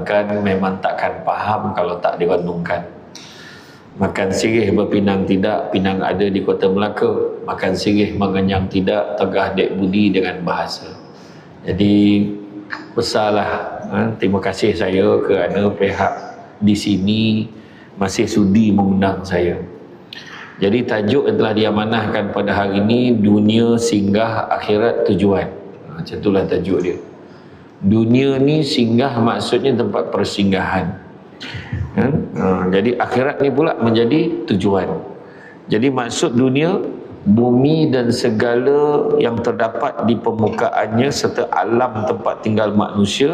kan memang takkan faham kalau tak direnungkan. Makan sirih berpinang tidak, pinang ada di kota Melaka. Makan sirih mengenyang tidak, tegah dek budi dengan bahasa. Jadi besarlah terima kasih saya kerana pihak di sini masih sudi mengundang saya. Jadi tajuk yang telah diamanahkan pada hari ini, dunia singgah akhirat tujuan. Macam itulah tajuk dia. Dunia ni singgah maksudnya tempat persinggahan. Jadi akhirat ni pula menjadi tujuan. Jadi maksud dunia, bumi dan segala yang terdapat di permukaannya serta alam tempat tinggal manusia.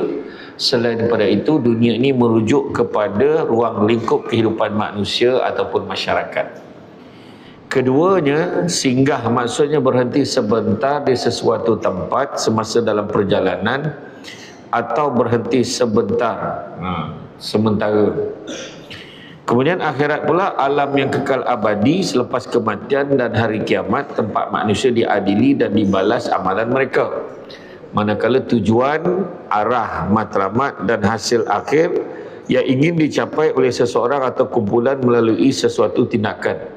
Selain daripada itu, dunia ini merujuk kepada ruang lingkup kehidupan manusia ataupun masyarakat. Keduanya, singgah maksudnya berhenti sebentar di sesuatu tempat semasa dalam perjalanan atau berhenti sebentar, sementara. Kemudian akhirat pula alam yang kekal abadi selepas kematian dan hari kiamat, tempat manusia diadili dan dibalas amalan mereka. Manakala tujuan, arah, matlamat dan hasil akhir yang ingin dicapai oleh seseorang atau kumpulan melalui sesuatu tindakan.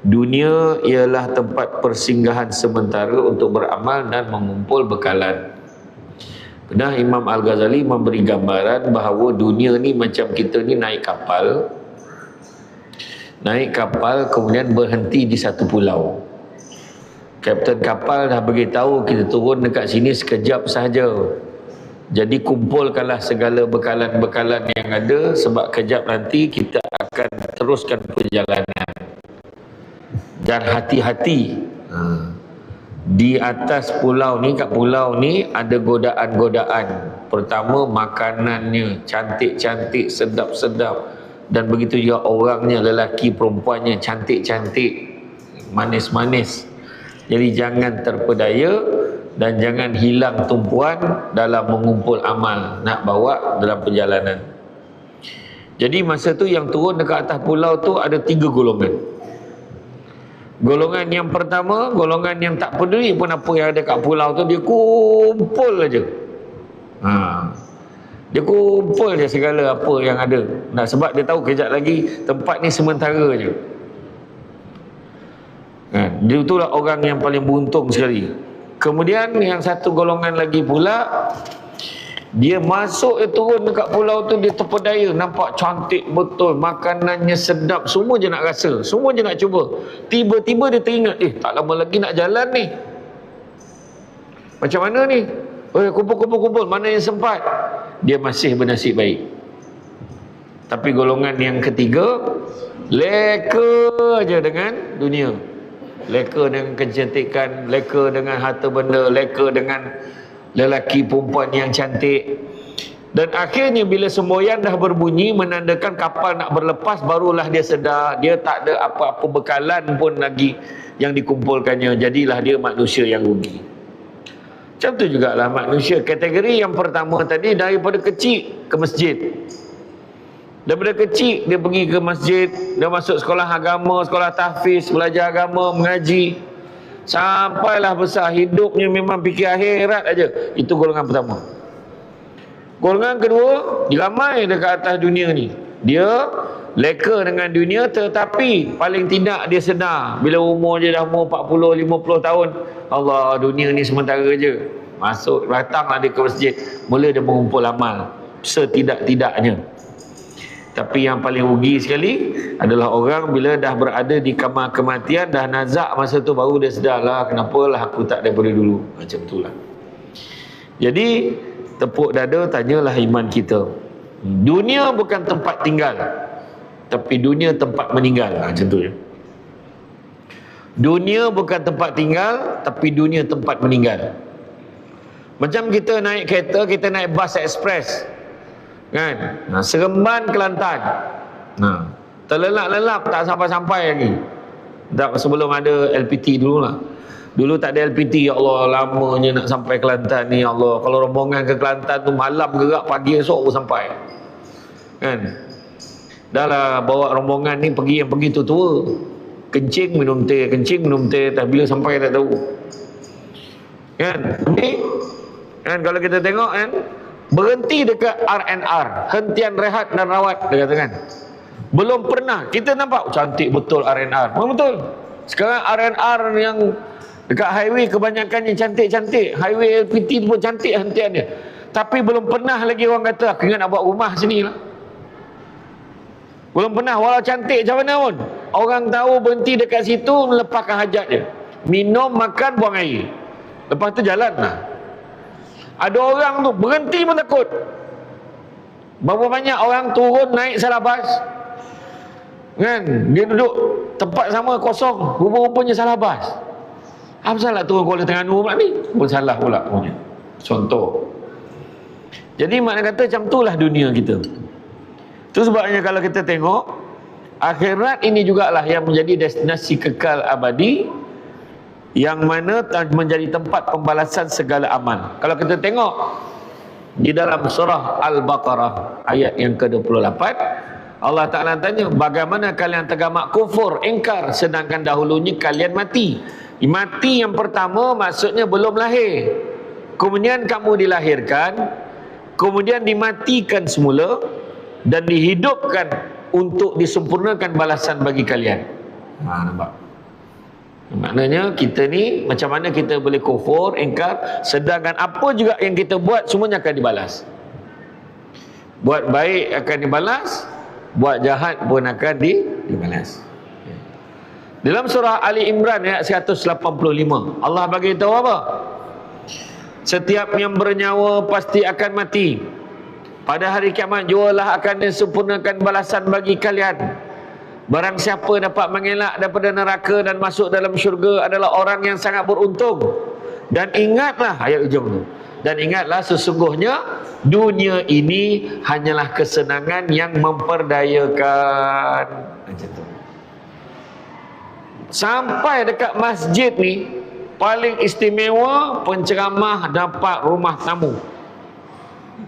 Dunia ialah tempat persinggahan sementara untuk beramal dan mengumpul bekalan. Pernah Imam Al-Ghazali memberi gambaran bahawa dunia ni macam kita ni naik kapal. Naik kapal kemudian berhenti di satu pulau. Kapten kapal dah beritahu kita turun dekat sini sekejap sahaja. Jadi kumpulkanlah segala bekalan-bekalan yang ada sebab kejap nanti kita akan teruskan perjalanan. Dan hati-hati, di atas pulau ni, kat pulau ni ada godaan-godaan. Pertama, makanannya cantik-cantik, sedap-sedap, dan begitu juga orangnya, lelaki perempuannya cantik-cantik, manis-manis. Jadi jangan terpedaya dan jangan hilang tumpuan dalam mengumpul amal nak bawa dalam perjalanan. Jadi masa tu yang turun dekat atas pulau tu ada 3 golongan. Golongan yang pertama, golongan yang tak peduli pun apa yang ada kat pulau tu, dia kumpul aja. Dia kumpul je segala apa yang ada. Nah, sebab dia tahu kejap lagi tempat ni sementara je. Dia itulah orang yang paling beruntung sekali. Kemudian yang satu golongan lagi pula, dia masuk, dia turun dekat pulau tu, dia terpedaya, nampak cantik betul, makanannya sedap, semua je nak rasa, semua je nak cuba. Tiba-tiba dia teringat, tak lama lagi nak jalan ni. Macam mana ni? Kumpul, mana yang sempat? Dia masih bernasib baik. Tapi golongan yang ketiga, leka aja dengan dunia. Leka dengan kecantikan, leka dengan harta benda, leka dengan lelaki perempuan yang cantik. Dan akhirnya bila semboyan dah berbunyi menandakan kapal nak berlepas, barulah dia sedar dia tak ada apa-apa bekalan pun lagi yang dikumpulkannya. Jadilah dia manusia yang rugi. Macam tu jugalah manusia. Kategori yang pertama tadi, daripada kecil ke masjid. Daripada kecil dia pergi ke masjid, dia masuk sekolah agama, sekolah tahfiz, belajar agama, mengaji. Sampailah besar, hidupnya memang fikir akhirat aja. Itu golongan pertama. Golongan kedua, ramai dekat atas dunia ni, dia leka dengan dunia, tetapi paling tidak dia sedar bila umur dia dah umur 40-50 tahun, Allah, dunia ni sementara je. Masuk, datanglah dia ke masjid, mula dia mengumpul amal setidak-tidaknya. Tapi yang paling rugi sekali adalah orang bila dah berada di kamar kematian, dah nazak masa tu, baru dia sedarlah, kenapalah aku tak daripada dulu. Macam itulah. Jadi tepuk dada, tanyalah iman kita. Dunia bukan tempat tinggal, tapi dunia tempat meninggal. Macam tu je. Dunia bukan tempat tinggal, tapi dunia tempat meninggal. Macam kita naik kereta, kita naik bas ekspres kan, Seremban Kelantan, terlelap-lelap tak sampai-sampai lagi. Tak, sebelum ada LPT dulu lah. Dulu tak ada LPT, ya Allah, lamanya nak sampai Kelantan ni, ya Allah. Kalau rombongan ke Kelantan tu malam gerak, pagi esok baru sampai kan. Dah lah bawa rombongan ni pergi, yang pergi tua-tua, kencing minum teh, tak bila sampai tak tahu kan. Kan kalau kita tengok kan, Berhenti dekat R&R, hentian rehat dan rawat, dia katakan. Belum pernah. Kita nampak cantik betul R&R. Memang betul. Sekarang R&R yang dekat highway kebanyakan yang cantik-cantik. Highway LPT tu pun cantik hentian dia. Tapi belum pernah lagi orang kata, aku ingat nak buat rumah sini lah. Belum pernah, walau cantik macam mana pun. Orang tahu berhenti dekat situ, melepaskan hajat dia. Minum, makan, buang air. Lepas tu jalan lah. Ada orang tu berhenti pun takut. Berapa banyak orang turun naik salah bas, kan? Dia duduk tempat sama kosong, rupa-rupanya salah bas. Apa salah turun Kuala Terengganu pula ni? Pun salah pula punya. Contoh. Jadi makna kata macam itulah dunia kita. Itu sebabnya kalau kita tengok, akhirat ini jugalah yang menjadi destinasi kekal abadi, yang mana menjadi tempat pembalasan segala amal. Kalau kita tengok di dalam surah Al-Baqarah ayat yang ke-28, Allah Ta'ala tanya, bagaimana kalian tergamak kufur, ingkar, sedangkan dahulunya kalian mati. Mati yang pertama maksudnya belum lahir, kemudian kamu dilahirkan, kemudian dimatikan semula dan dihidupkan untuk disempurnakan balasan bagi kalian. Nampak? Maknanya kita ni macam mana kita boleh kufur, ingkar, sedangkan apa juga yang kita buat semuanya akan dibalas. Buat baik akan dibalas, buat jahat pun akan dibalas. Dalam surah Ali Imran ayat 185, Allah bagi tahu apa? Setiap yang bernyawa pasti akan mati. Pada hari kiamat jualah akan disempurnakan balasan bagi kalian. Barang siapa dapat mengelak daripada neraka dan masuk dalam syurga adalah orang yang sangat beruntung. Dan ingatlah ayat ujung tu. Dan ingatlah sesungguhnya dunia ini hanyalah kesenangan yang memperdayakan. Macam tu. Sampai dekat masjid ni paling istimewa penceramah dapat rumah tamu.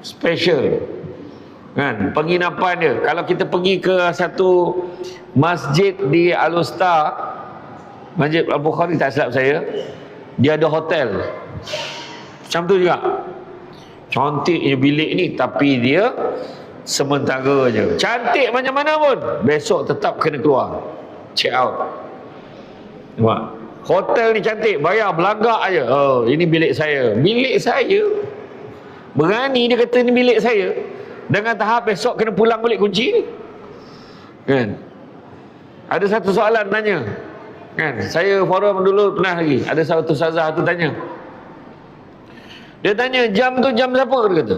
Special. Kan, penginapan dia. Kalau kita pergi ke satu masjid di Al-Usta, Masjid Al-Bukhari tak silap saya, dia ada hotel macam tu juga. Cantiknya bilik ni, tapi dia sementara je. Cantik macam mana pun, besok tetap kena keluar, check out. Nampak? Hotel ni cantik, bayar belagak aje. Oh, ini bilik saya. Bilik saya? Berani dia kata ni bilik saya, dengan tahap besok kena pulang balik kunci ni. Kan? Ada satu soalan tanya. Kan? Saya forum dulu pernah lagi. Ada satu ustazah tu tanya. Dia tanya, jam tu jam siapa? Dia kata.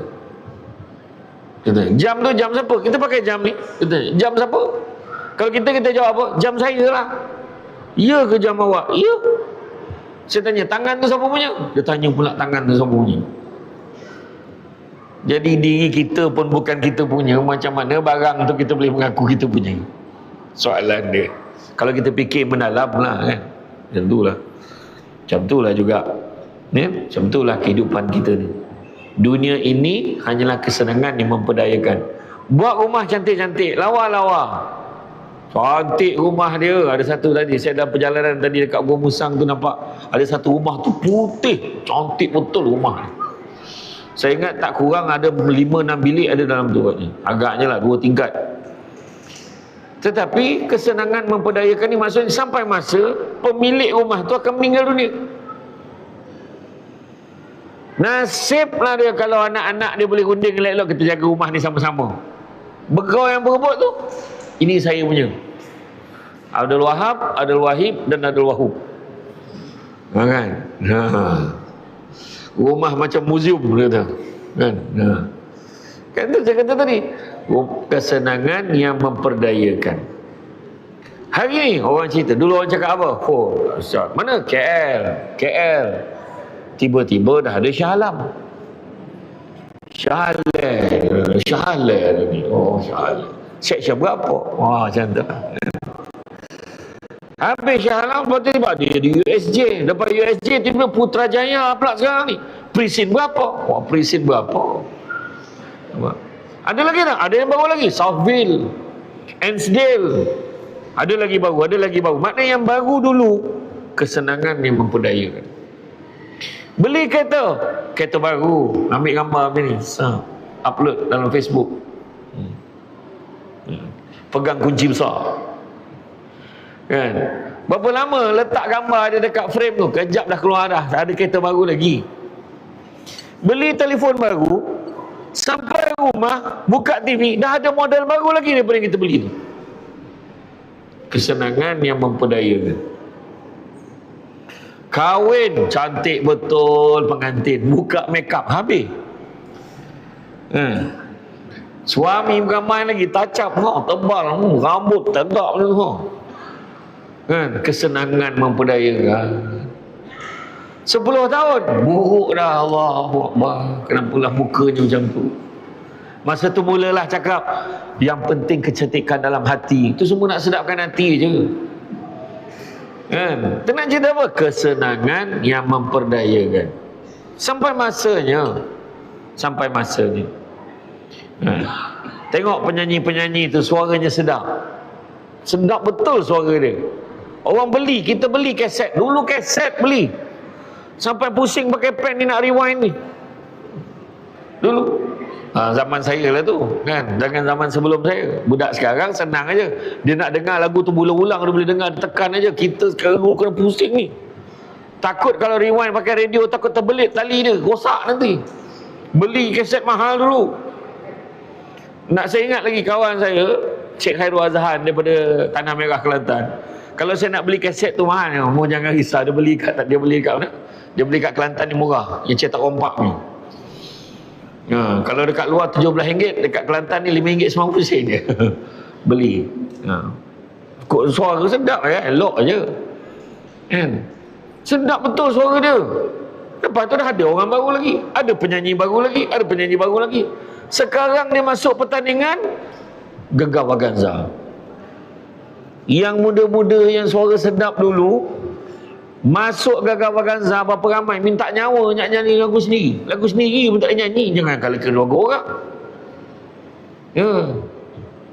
Jam tu jam siapa? Kita pakai jam ni. Dia tanya, jam siapa? Kalau kita jawab apa? Jam saya lah. Ya ke jam awak? Ya. Saya tanya, tangan tu siapa punya? Dia tanya pula tangan tu siapa punya. Jadi diri kita pun bukan kita punya. Macam mana barang tu kita boleh mengaku kita punya? Soalan dia. Kalau kita fikir mendalam lah kan. Macam itulah. Macam itulah juga. Ya? Macam itulah kehidupan kita ni. Dunia ini hanyalah kesenangan yang memperdayakan. Buat rumah cantik-cantik, lawa-lawa. Cantik rumah dia. Ada satu tadi, saya dalam perjalanan tadi dekat Gua Musang tu nampak ada satu rumah tu putih, cantik betul rumah ni. Saya ingat tak kurang ada 5-6 bilik ada dalam tu katanya. Agaknya lah 2 tingkat. Tetapi kesenangan memperdayakan ni maksudnya sampai masa pemilik rumah tu akan meninggal dunia. Nasiblah dia kalau anak-anak dia boleh runding elok-elok, kita jaga rumah ni sama-sama. Begau yang berebut tu, ini saya punya. Abdul Wahab, Abdul Wahib dan Abdul Wahub. Kan? Rumah macam muzium dia kata. Kan? Kan tu saya kata tadi, kesenangan yang memperdayakan. Hari ni orang cerita, dulu orang cakap apa? Oh, Ustaz, mana KL. Tiba-tiba dah ada Shah Alam. Shah Alam ni. Oh, Shah Alam. Seksyen berapa? Wah, macam tu. Habis Shah Alam, tiba-tiba dia di USJ. Lepas USJ, tiba-tiba Putrajaya pula sekarang ni. Presin berapa? Wah, presin berapa? Ada lagi tak? Ada yang baru lagi. Southville, Ensdale. Ada lagi baru. Maknanya yang baru dulu, kesenangan yang memperdayakan. Beli kereta baru, ambil gambar ni. upload dalam Facebook. Pegang kunci besar. Kan? Berapa lama letak gambar dia dekat frame tu, kejap dah keluar dah, tak ada kereta baru lagi. Beli telefon baru, sampai rumah buka TV, dah ada model baru lagi daripada yang kita beli tu. Kesenangan yang memperdayakan. Kahwin cantik betul pengantin, buka makeup habis. Suami bukan main lagi, touch up tebal, rambut tegak tu. Kan, kesenangan memperdayakan. 10 tahun buruk dah, Allahu Akbar, kenapalah mukanya macam tu. Masa tu mulalah cakap yang penting kecantikan dalam hati. Itu semua nak sedapkan hati je. Kan, tenang cerita apa? Kesenangan yang memperdayakan. Sampai masanya tengok penyanyi-penyanyi tu suaranya sedap betul suara dia. Orang beli, kita beli kaset. Dulu kaset beli sampai pusing pakai pen ni nak rewind ni. Dulu zaman saya lah tu kan, jangan zaman sebelum saya. Budak sekarang senang aja, dia nak dengar lagu tu berulang-ulang dia boleh dengar, tekan aja. Kita sekarang kena pusing ni, takut kalau rewind pakai radio takut terbelit tali dia, rosak nanti. Beli kaset mahal dulu. Nak saya ingat lagi kawan saya Cik Khairul Azhan daripada Tanah Merah Kelantan. Kalau saya nak beli kaset tu mahal, mau jangan risau, dia beli kat mana? Dia beli kat Kelantan ni murah, yang cetak rompak ni. Kalau dekat luar RM17, dekat Kelantan ni RM5.90 je. Beli. Suara sedap ya, elok je. Kan? Sedap betul suara dia. Lepas tu dah ada orang baru lagi, ada penyanyi baru lagi. Sekarang dia masuk pertandingan Gegar Vaganza. Yang muda-muda yang suara sedap dulu masuk Gegar Vaganza, berapa ramai minta nyawa nak nyanyi lagu sendiri pun tak nyanyi, jangan kalau ke lagu orang.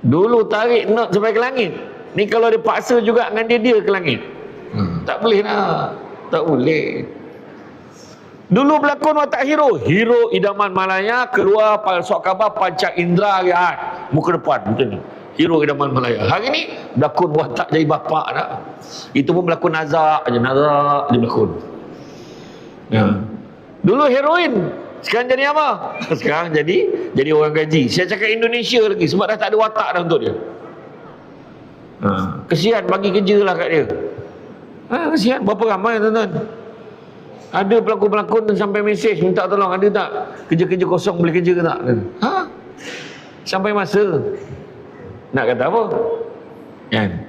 Dulu tarik not sampai ke langit. Ni kalau dia paksa juga dengan dia ke langit. Tak boleh lah, tak boleh. Dulu berlakon watak hero idaman Malaya, keluar sok khabar Pancak Indra Rehat, muka depan macam ni, hero idaman Malaya. Hari ni berlakon watak jadi bapak dah. Itu pun berlakon nazak je berlakon. Dulu heroin, sekarang jadi apa? Sekarang jadi orang gaji. Saya cakap Indonesia lagi sebab dah tak ada watak dah untuk dia. Kesian, bagi kerja lah kat dia. Kesian, berapa ramai tuan-tuan. Ada pelakon-pelakon sampai mesej minta tolong, ada tak kerja-kerja kosong, boleh kerja ke tak? Sampai masa nak kata apa kan?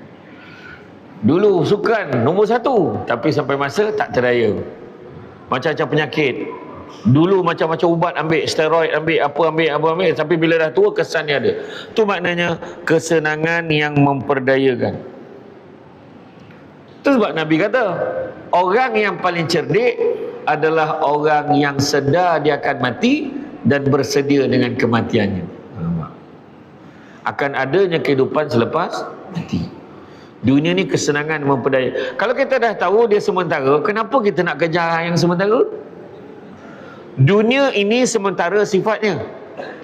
Dulu sukan nombor 1, tapi sampai masa tak terdaya. Macam-macam penyakit. Dulu macam-macam ubat ambil, steroid ambil, apa ambil, tapi bila dah tua kesan dia ada. Tu maknanya kesenangan yang memperdayakan. Itu sebab Nabi kata orang yang paling cerdik adalah orang yang sedar dia akan mati dan bersedia dengan kematiannya. Akan adanya kehidupan selepas mati. Dunia ni kesenangan memperdaya. Kalau kita dah tahu dia sementara, kenapa kita nak kejar yang sementara? Dunia ini sementara sifatnya,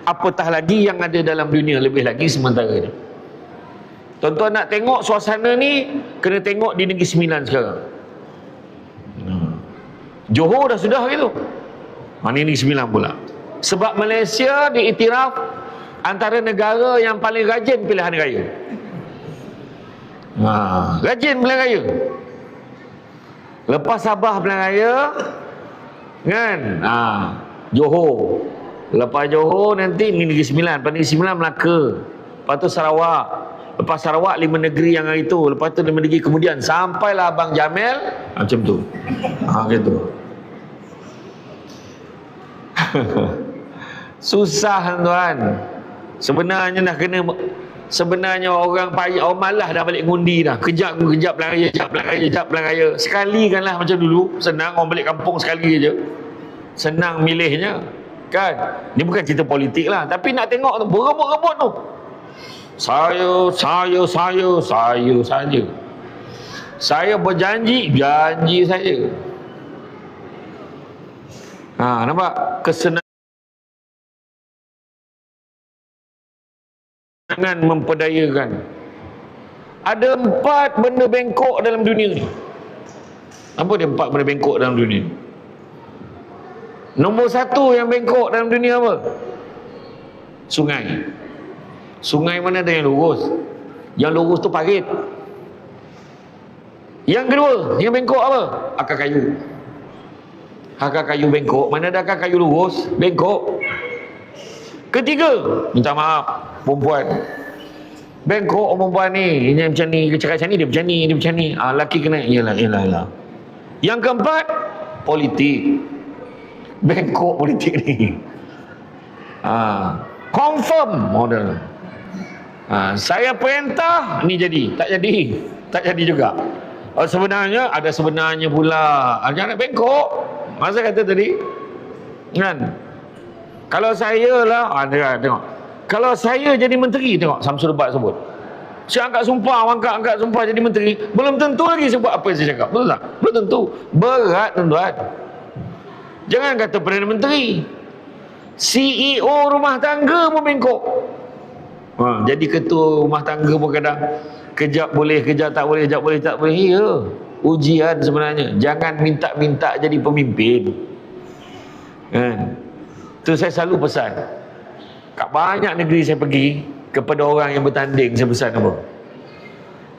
apatah lagi yang ada dalam dunia, lebih lagi sementara. Tuan-tuan nak tengok suasana ni, kena tengok di Negeri Sembilan sekarang. Johor dah sudah gitu. Mana Negeri Sembilan pula. Sebab Malaysia diiktiraf antara negara yang paling rajin pilihan raya. Rajin pilihan raya. Lepas Sabah pilihan raya kan, Johor. Lepas Johor nanti Negeri Sembilan. Lepas Negeri Sembilan Melaka. Lepas tu Sarawak. Lepas Sarawak 5 negeri yang hari tu. Lepas tu 5 negeri kemudian sampailah Abang Jamil macam tu. Gitu. Susah tuan. Sebenarnya dah kena, sebenarnya orang malas dah balik ngundi dah. Kejap belang raya. Sekali kan lah macam dulu. Senang orang balik kampung sekali je. Senang milihnya. Kan? Ni bukan cerita politik lah. Tapi nak tengok tu, berebut-rebut tu. Saya saja. Saya berjanji, janji saja. Nampak? Kesenangan Jangan memperdayakan. Ada 4 benda bengkok dalam dunia ni. Apa dia 4 benda bengkok dalam dunia? Nombor 1 yang bengkok dalam dunia apa? Sungai. Sungai mana ada yang lurus? Yang lurus tu parit. Yang kedua, yang bengkok apa? Akar kayu. Akar kayu bengkok. Mana ada akar kayu lurus? Bengkok. Ketiga, minta maaf, perempuan. Bengkok perempuan ni. Ini macam ni, cakap macam ni, dia macam ni, dia macam ni. Lelaki kena, yelah. Yang keempat, politik. Bengkok politik ni. Confirm model. Saya perintah, ni jadi. Tak jadi juga. Sebenarnya, ada sebenarnya pula. Jangan nak bengkok. Masa kata tadi, kan? Kalau saya lah, tengok. Kalau saya jadi menteri, tengok Samsul Debat sebut. Saya angkat sumpah, angkat sumpah jadi menteri. Belum tentu lagi sebut apa yang saya cakap. Betul tak? Belum tentu. Berat, tuan-tuan. Jangan kata Perdana Menteri. CEO rumah tangga pun bengkok. Jadi ketua rumah tangga pun kadang kejap boleh, kejap tak boleh, kejap boleh, tak boleh. Ya, ujian sebenarnya. Jangan minta-minta jadi pemimpin. Kan? Tu saya selalu pesan. Kat banyak negeri saya pergi, kepada orang yang bertanding, saya pesan apa?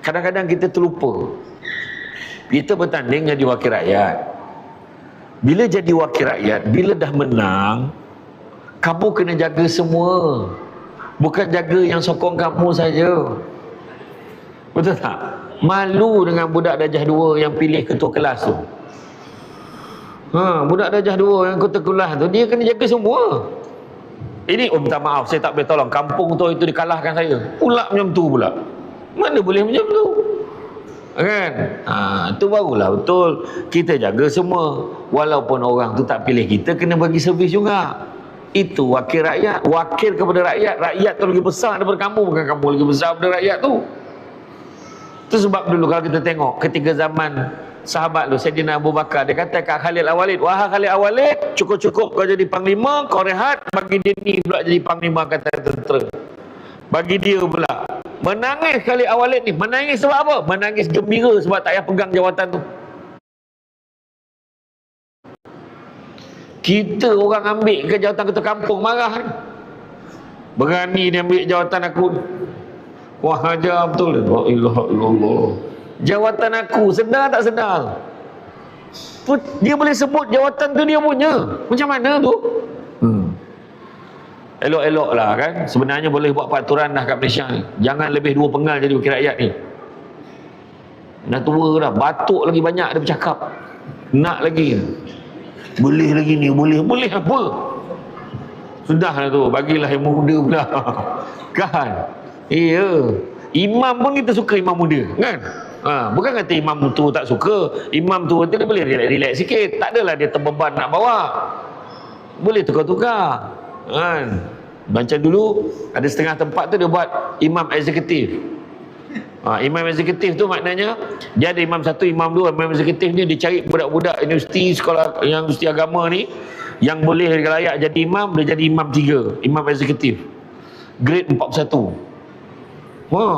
Kadang-kadang kita terlupa. Kita bertanding jadi wakil rakyat. Bila jadi wakil rakyat, bila dah menang, kamu kena jaga semua. Bukan jaga yang sokong kamu saja. Betul tak? Malu dengan budak darjah 2 yang pilih ketua kelas tu. Budak darjah 2 yang ketua kelas tu, dia kena jaga semua. Ini, minta maaf, saya tak boleh tolong. Kampung tu itu dikalahkan saya. Pula macam tu pula. Mana boleh macam tu? Kan? Itu barulah betul. Kita jaga semua. Walaupun orang tu tak pilih kita, kena bagi servis juga. Itu wakil rakyat. Wakil kepada rakyat. Rakyat tu lagi besar daripada kamu. Bukan kamu lagi besar daripada rakyat tu. Itu sebab dulu kalau kita tengok ketika zaman sahabat tu, Sayyidina Abu Bakar, dia kata kat Khalid Al-Walid, wahai Khalid Al-Walid, cukup-cukup kau jadi panglima, kau rehat, bagi dia ni pula jadi panglima kata tentera. Bagi dia pula. Menangis Khalid Al-Walid ni. Menangis sebab apa? Menangis gembira sebab tak payah pegang jawatan tu. Kita orang ambil ke jawatan ketua kampung, marah ni. Berani dia ambil jawatan aku. Wah, ajar betul. La ilaha illallah. Jawatan aku, sedar tak sedar? Dia boleh sebut jawatan tu dia punya. Macam mana tu? Elok-elok lah kan. Sebenarnya boleh buat peraturan dah kat Malaysia ni. Jangan lebih 2 penggal jadi wakil rakyat ni. Dah tua dah. Batuk lagi banyak dia bercakap. Nak lagi. Boleh lagi ni. Boleh apa? Sudah lah tu. Bagilah yang muda pula. Kan? Iya. Imam pun kita suka imam muda. Kan? Bukan kata imam tu tak suka. Imam tu dia boleh relax sikit. Tak adalah dia terbeban nak bawa. Boleh tukar-tukar. Kan? Macam dulu ada setengah tempat tu dia buat imam eksekutif. Imam eksekutif tu maknanya dia ada imam 1, imam 2. Imam eksekutif ni dia cari budak-budak universiti, sekolah yang universiti agama ni yang boleh layak jadi imam, dia jadi imam 3, imam eksekutif. Grade 41.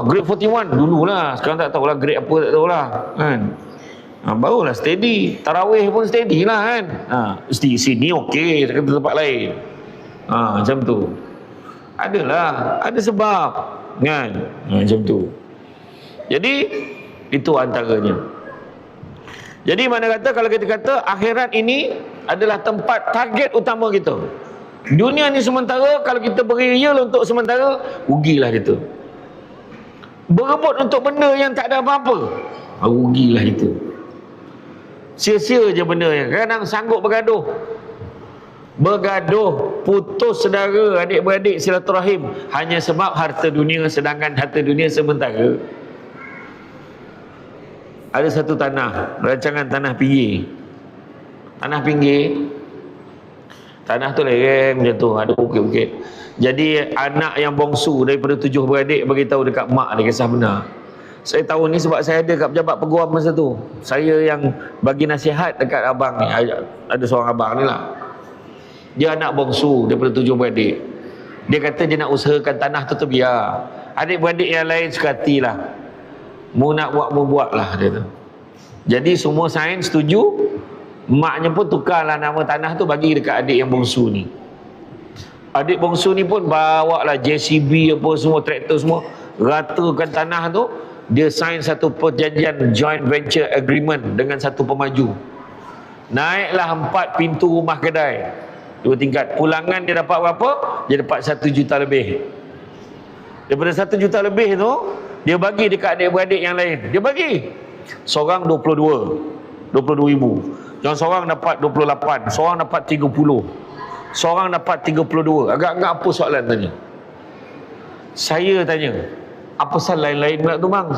Grade 41 dululah. Sekarang tak tahulah grade apa, tak tahulah kan. Barulah steady. Tarawih pun steady lah kan. Sini okey, tak kata tempat lain. Macam tu. Adalah, ada sebab kan. Macam tu. Jadi itu antaranya. Jadi mana kata, kalau kita kata akhirat ini adalah tempat target utama kita. Dunia ni sementara, kalau kita beri real untuk sementara, rugilah kita. Berebut untuk benda yang tak ada apa-apa, rugilah kita. Sia-sia je benda yang kadang sanggup bergaduh, putus saudara, adik-beradik, silaturahim hanya sebab harta dunia, sedangkan harta dunia sementara. Ada satu tanah, rancangan tanah pinggir. Tanah tu lereng macam tu, ada bukit-bukit. Jadi anak yang bongsu daripada 7 beradik beritahu dekat mak dia, kisah benar. Saya tahu ni sebab saya ada kat pejabat peguam masa tu. Saya yang bagi nasihat dekat abang ni. Ada seorang abang ni lah. Dia anak bongsu daripada 7 beradik. Dia kata dia nak usahakan tanah tu terbiar. Adik-beradik yang lain suka hatilah. Mu nak buat, mu buatlah, dia tu. Jadi semua sains setuju. Maknya pun tukarlah nama tanah tu bagi dekat adik yang bongsu ni. Adik bongsu ni pun bawa lah JCB apa semua, traktor semua, ratakan tanah tu. Dia sign satu perjanjian joint venture agreement dengan satu pemaju. Naiklah 4 pintu rumah kedai, 2 tingkat. Pulangan dia dapat berapa? Dia dapat 1 juta lebih. Daripada 1 juta lebih tu, dia bagi dekat adik-beradik yang lain. Dia bagi seorang 22 ribu, yang seorang dapat 28, seorang dapat 30, seorang dapat 32. Agak-agak apa soalan tanya? Saya tanya, apa pasal lain-lain pula tu bang?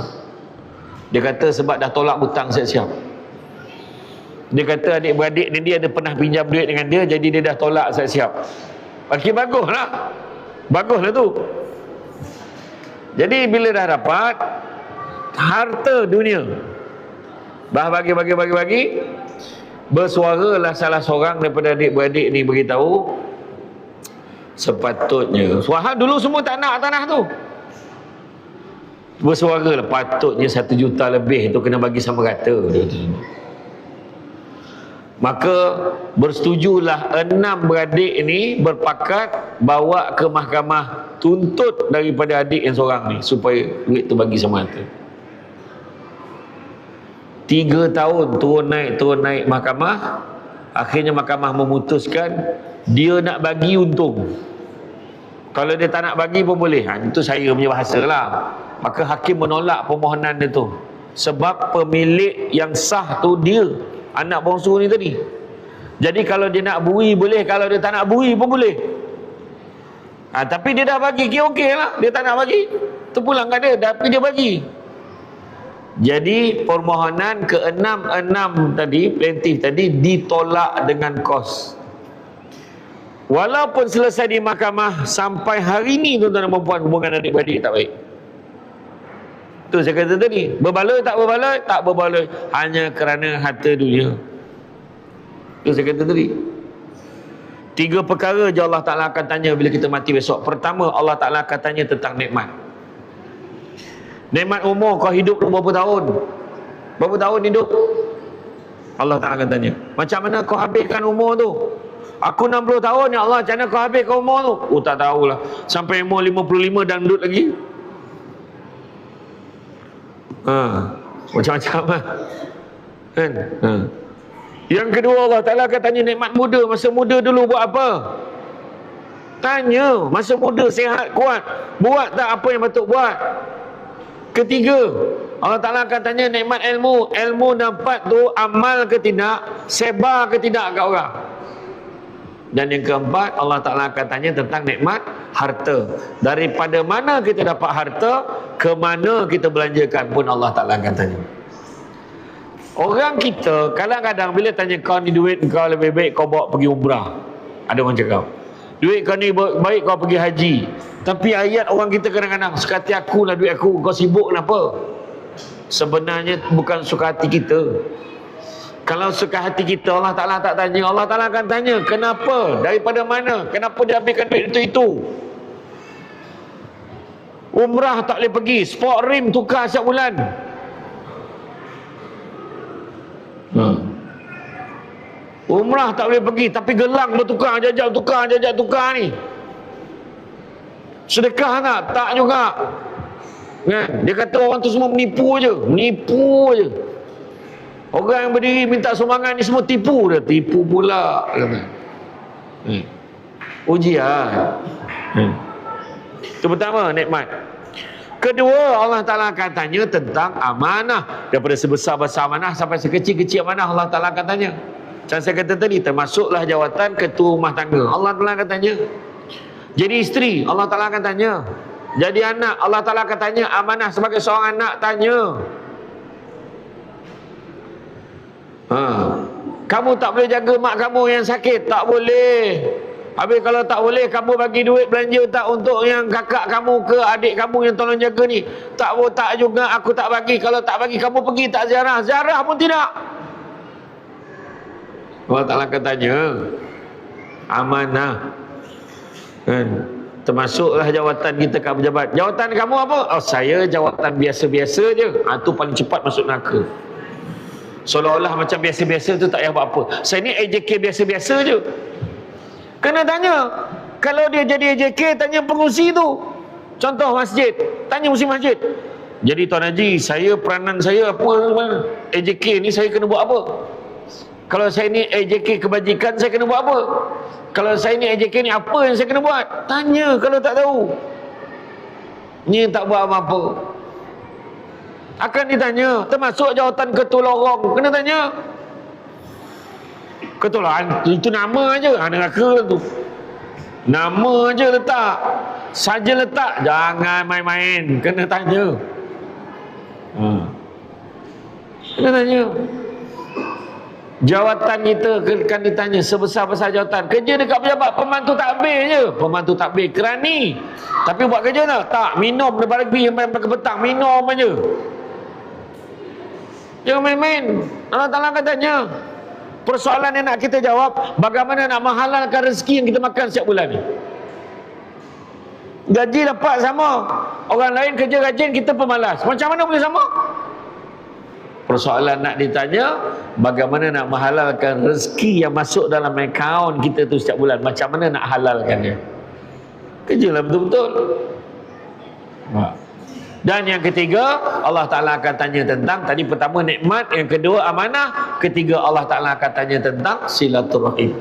Dia kata sebab dah tolak hutang siap-siap. Dia kata adik-beradik ni dia ada pernah pinjam duit dengan dia, jadi dia dah tolak siap-siap. Okey, baguslah. Baguslah tu. Jadi bila dah dapat harta dunia, bagi, bersuaralah salah seorang daripada adik-beradik ni beritahu, sepatutnya suara dulu semua tak nak tanah tu. Bersuaralah patutnya 1 juta lebih tu kena bagi sama rata. Maka bersetujulah 6 beradik ini berpakat bawa ke mahkamah, tuntut daripada adik yang seorang ni supaya duit tu bagi sama rata. 3 tahun turun naik mahkamah. Akhirnya mahkamah memutuskan dia nak bagi untung. Kalau dia tak nak bagi pun boleh. Itu saya punya bahasa lah. Maka hakim menolak permohonan dia tu. Sebab pemilik yang sah tu dia, anak bongsu ni tadi. Jadi kalau dia nak bui boleh, kalau dia tak nak bui pun boleh. Tapi dia dah bagi, okey lah. Dia tak nak bagi, terpulang kat dia, tapi dia bagi. Jadi permohonan ke-6 tadi, plaintiff tadi, ditolak dengan kos. Walaupun selesai di mahkamah, sampai hari ni tuan-tuan dan puan, hubungan adik-beradik tak baik. Tu saya kata tadi, berbaloi tak berbaloi? Tak berbaloi, hanya kerana harta dunia. Tu saya kata tadi. 3 perkara je Allah Ta'ala akan tanya bila kita mati besok. Pertama, Allah Ta'ala akan tanya tentang nikmat. Nikmat umur, kau hidup berapa tahun? Berapa tahun hidup? Allah Ta'ala akan tanya. Macam mana kau habiskan umur tu? Aku 60 tahun ya Allah, macam mana kau habiskan umur tu? Oh, tak tahulah. Sampai umur 55 dan duduk lagi. Macam-macam lah kan? Yang kedua, Allah Ta'ala akan tanya nikmat muda. Masa muda dulu buat apa? Tanya. Masa muda sihat, kuat, buat tak apa yang patut buat? Ketiga, Allah Ta'ala akan tanya nikmat ilmu. Ilmu dapat tu amal ke tidak, sebar ke tidak kat orang. Dan yang keempat, Allah Ta'ala akan tanya tentang nikmat harta. Daripada mana kita dapat harta, ke mana kita belanjakan pun Allah Ta'ala akan tanya. Orang kita kadang-kadang bila tanya, kau ni duit kau lebih baik kau bawa pergi umrah. Ada orang cakap, duit kau ni baik kau pergi haji. Tapi ayat orang kita kadang-kadang, suka hati aku lah duit aku, kau sibuk kenapa? Sebenarnya bukan suka hati kita. Kalau suka hati kita, Allah Ta'ala tak tanya. Allah Ta'ala akan tanya, kenapa? Daripada mana? Kenapa dia habiskan duit itu? Umrah tak boleh pergi, sport rim tukar setiap bulan. Umrah tak boleh pergi, tapi gelang bertukar, jajak tukar ni. Sedekah tak? Tak juga kan? Dia kata orang tu semua menipu je. Orang yang berdiri minta sumbangan ni semua tipu dia. Tipu pula kata. Ujian. Itu pertama, nikmat. Kedua, Allah Ta'ala akan tanya tentang amanah. Daripada sebesar-besar amanah sampai sekecil-kecil amanah, Allah Ta'ala akan tanya. Macam saya kata tadi, termasuklah jawatan ketua rumah tangga, Allah Ta'ala akan tanya. Jadi isteri, Allah Ta'ala akan tanya. Jadi anak, Allah Ta'ala akan tanya. Amanah sebagai seorang anak, tanya. Kamu tak boleh jaga mak kamu yang sakit? Tak boleh. Habis kalau tak boleh, kamu bagi duit belanja tak untuk yang kakak kamu ke adik kamu yang tolong jaga ni? Tak juga, aku tak bagi. Kalau tak bagi, kamu pergi tak ziarah? Ziarah pun tidak. Allah Ta'ala akan tanya. Amanah kan? termasuklah jawatan kita kat pejabat. Jawatan kamu apa? Oh, saya jawatan biasa-biasa je. Tu paling cepat masuk neraka. Seolah-olah macam biasa-biasa tu tak payah buat apa. Saya ni AJK biasa-biasa je. Kena tanya. Kalau dia jadi AJK, tanya pengurusi tu. Contoh masjid, tanya pengurusi masjid. Jadi Tuan Haji, saya peranan saya apa? AJK ni saya kena buat apa? Kalau saya ni AJK kebajikan, saya kena buat apa? Kalau saya ni AJK ni apa yang saya kena buat? Tanya kalau tak tahu. Ni tak buat apa-apa. Akan ditanya, termasuk jawatan ketua lorong, kena tanya. Ketua lorong itu nama aje, neraka tu. Nama aje letak. Saja letak, jangan main-main, kena tanya. Kena tanya. Jawatan kita akan ditanya sebesar-besar jawatan. Kerja dekat pejabat, pembantu takbir je. Pembantu takbir kerani. Tapi buat kerja tak? Minum daripada pagi sampai ke petang, minum aja. Jangan main-main. Allah Ta'ala akan tanya. Persoalan yang nak kita jawab, bagaimana nak menghalalkan rezeki yang kita makan setiap bulan ni. Gaji dapat sama. Orang lain kerja rajin, kita pemalas. Macam mana boleh sama? Persoalan nak ditanya, bagaimana nak menghalalkan rezeki yang masuk dalam akaun kita tu setiap bulan. Macam mana nak halalkan dia? Kerjalah betul-betul. Dan yang ketiga, Allah Ta'ala akan tanya tentang, tadi pertama nikmat, yang kedua amanah, ketiga Allah Ta'ala akan tanya tentang silaturahim.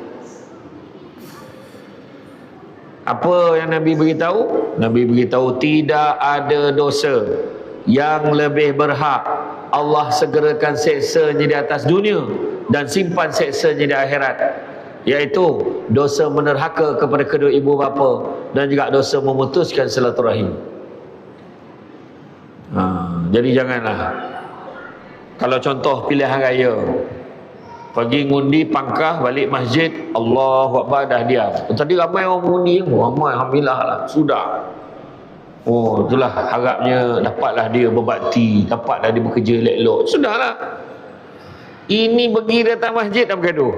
Apa yang Nabi beritahu? Nabi beritahu tidak ada dosa yang lebih berhak Allah segerakan seksanya di atas dunia dan simpan seksanya di akhirat, iaitu dosa menerhaka kepada kedua ibu bapa dan juga dosa memutuskan silaturahim. Jadi janganlah, kalau contoh pilihan raya, pergi ngundi pangkah, balik masjid, Allahu Akbar, dah diam. Tadi ramai orang mengundi, ramai, alhamdulillah lah, sudah. Oh, itulah harapnya dapatlah dia berbakti, dapatlah dia bekerja elok-elok. Sudahlah. Ini pergi datang masjid dah bergaduh.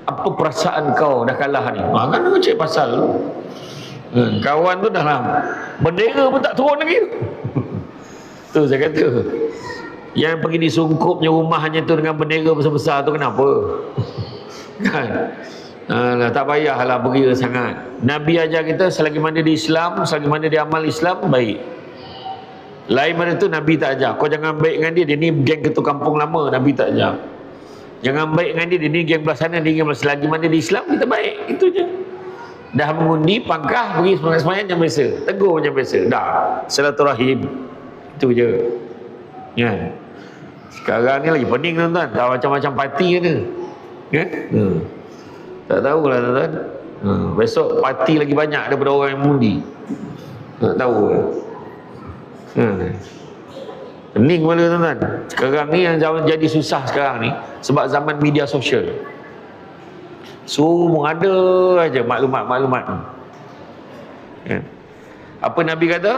Apa perasaan kau dah kalah ni? Kan aku cek pasal tu. Kawan tu dah lama. Bendera pun tak turun lagi. Tu saya kata. Yang pergi disungkupnya rumahnya tu dengan bendera besar-besar tu kenapa? Kan? Tak payahlah beria sangat. Nabi ajar kita selagi mana di Islam, selagi mana di amal Islam, baik. Lain mana tu Nabi tak ajar. Kau jangan baik dengan dia, dia ni geng ketua kampung lama, Nabi tak ajar. Jangan baik dengan dia ni geng belah sana, dia geng belah. Selagi mana di Islam, kita baik. Itu je. Dah mengundi pangkah, pergi semayang macam biasa, tegur macam biasa, dah silaturahim. Itu je. Ya. Sekarang ni lagi pening tuan-tuan, dah macam-macam parti kata. Ya? Tak tahulah tuan-tuan. Besok parti lagi banyak daripada orang yang mengundi. Tak tahu. Pening malah tuan-tuan. Sekarang ni yang jadi susah sekarang ni sebab zaman media sosial. Semua ada aja maklumat-maklumat. Ya. Apa Nabi kata?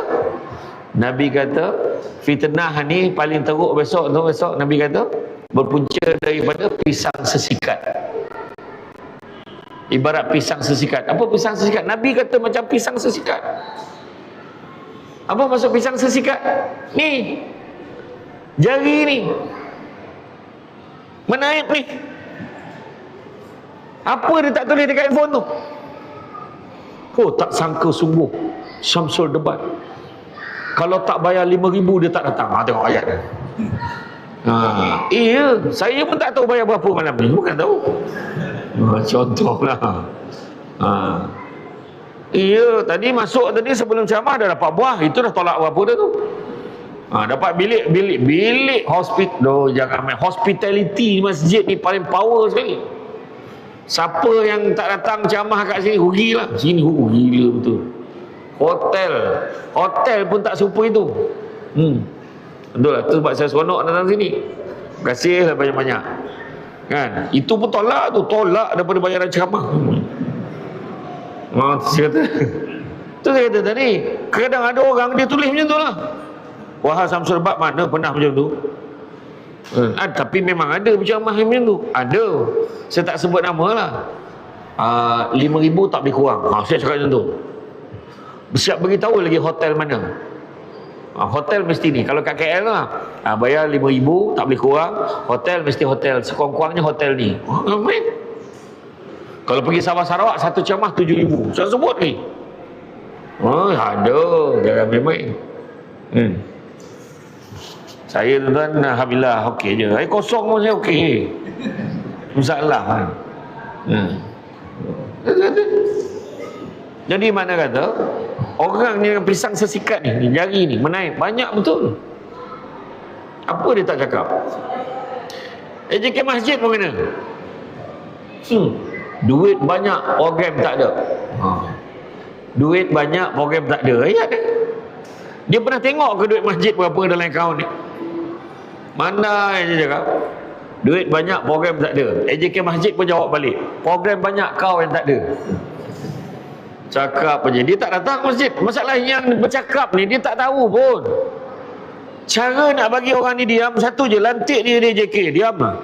Nabi kata fitnah ni paling teruk besok Nabi kata berpunca daripada pisang sesikat. Ibarat pisang sesikat. Apa pisang sesikat? Nabi kata macam pisang sesikat. Apa maksud pisang sesikat? Ni jari ni menaip ni. Apa dia tak tulis dekat handphone tu? Oh, tak sangka sungguh Syamsul Debat, kalau tak bayar 5,000 dia tak datang. Tengok ayat dia. Iya, saya pun tak tahu bayar berapa malam ni, bukan tahu. Contohlah. Iya, tadi masuk tadi sebelum ceramah dah dapat buah, itu dah tolak berapa dah tu. Dapat bilik hospital. Jangan main, hospitality masjid ni paling power sekali. Siapa yang tak datang ceramah kat sini rugilah. Sini rugi gila betul. Hotel pun tak serupa itu. Betul lah, tu sebab saya seronok datang sini. Terima kasihlah banyak-banyak. Kan? Itu pun tolak daripada bayaran ceramah. Saya kata. Tu saya kata tadi, kadang ada orang dia tulis macam tu lah. Wahai Syamsul Debat, mana pernah macam tu? Tapi memang ada ceramah macam tu. Ada. Saya tak sebut nama lah. 5,000 tak boleh kurang. Saya cakap macam tu. Siap beritahu lagi hotel mana. Hotel mesti ni. Kalau kat KL lah, bayar 5,000, tak boleh kurang. Hotel mesti hotel, sekurang-kurangnya hotel ni. Kalau pergi Sabah Sarawak, satu ceramah 7,000. Saya sebut ni. Ada, jangan main-main. Saya tuan, alhamdulillah okey je. Air kosong pun saya okey. Masalah. Jadi mana kata, orang ni pisang sesikat ni, jari ni menaik banyak betul. Apa dia tak cakap? AJK masjid pun kena. Duit banyak, program tak ada. Duit banyak, program tak ada. Ayat dia pernah tengok ke duit masjid berapa dalam akaun ni? Mana dia cakap? Duit banyak, program tak ada. AJK masjid pun jawab balik, program banyak, kau yang tak ada. Cakap aja, dia tak datang ke masjid. Masalah yang bercakap ni dia tak tahu pun. Cara nak bagi orang ni diam satu je, lantik dia JK, diam lah.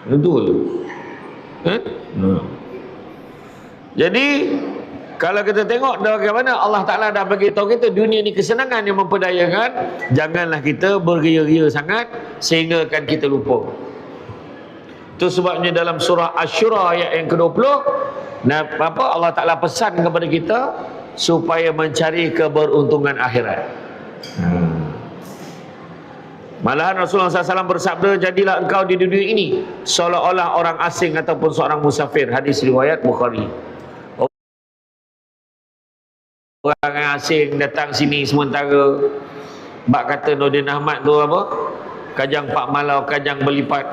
Betul. Jadi kalau kita tengok bagaimana Allah Ta'ala dah bagi tahu kita dunia ni kesenangan yang memperdayakan, janganlah kita bergeya-geya sangat sehingga kan kita lupa. Itu sebabnya dalam surah Asy-Syura ayat yang ke-20, Allah Ta'ala pesan kepada kita supaya mencari keberuntungan akhirat. Malahan Rasulullah SAW bersabda, jadilah engkau di dunia ini seolah-olah orang asing ataupun seorang musafir. Hadis riwayat Bukhari. Orang asing datang sini sementara bak kata Nordin Ahmad tu apa? Kajang Pak Malau, kajang berlipat,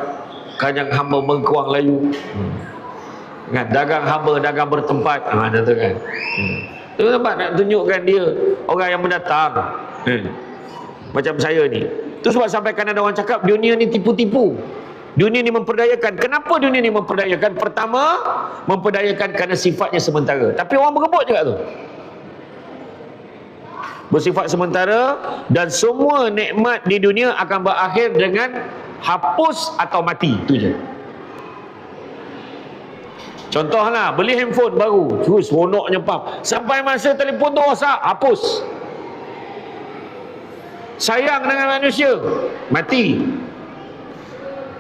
kajang hamba mengkuang layu. Kan, dagang hamba, dagang bertempat. Mana tu kan? Tu nampak nak tunjukkan dia orang yang mendatang. Macam saya ni. Tu sebab sampaikan ada orang cakap dunia ni tipu-tipu. Dunia ni memperdayakan. Kenapa dunia ni memperdayakan? Pertama, memperdayakan kerana sifatnya sementara. Tapi orang berebut juga tu. Bersifat sementara, dan semua nikmat di dunia akan berakhir dengan hapus atau mati. Itu je. Contohlah, beli handphone baru, terus seronoknya pam. Sampai masa telefon tu rosak, hapus. Sayang dengan manusia, mati.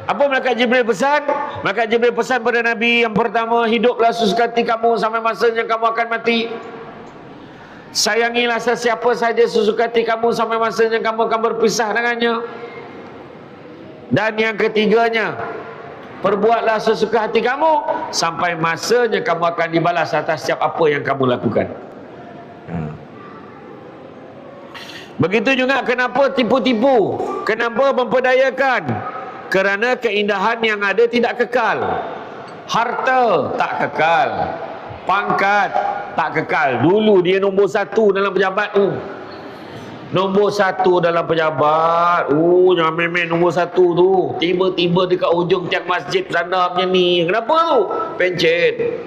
Apa malaikat Jibril pesan? Malaikat Jibril pesan pada Nabi yang pertama, hiduplah sesuka hati kamu sampai masanya kamu akan mati. Sayangilah sesiapa saja sesuka hati kamu sampai masanya kamu akan berpisah dengannya. Dan yang ketiganya, perbuatlah sesuka hati kamu sampai masanya kamu akan dibalas atas setiap apa yang kamu lakukan. Begitu juga kenapa tipu-tipu, kenapa memperdayakan? Kerana keindahan yang ada tidak kekal. Harta tak kekal, pangkat tak kekal. Dulu dia nombor satu dalam pejabat tu, nombor satu dalam pejabat. Jangan main-main nombor satu tu. Tiba-tiba dekat hujung tiang masjid sana macam ni. Kenapa tu? Pencet.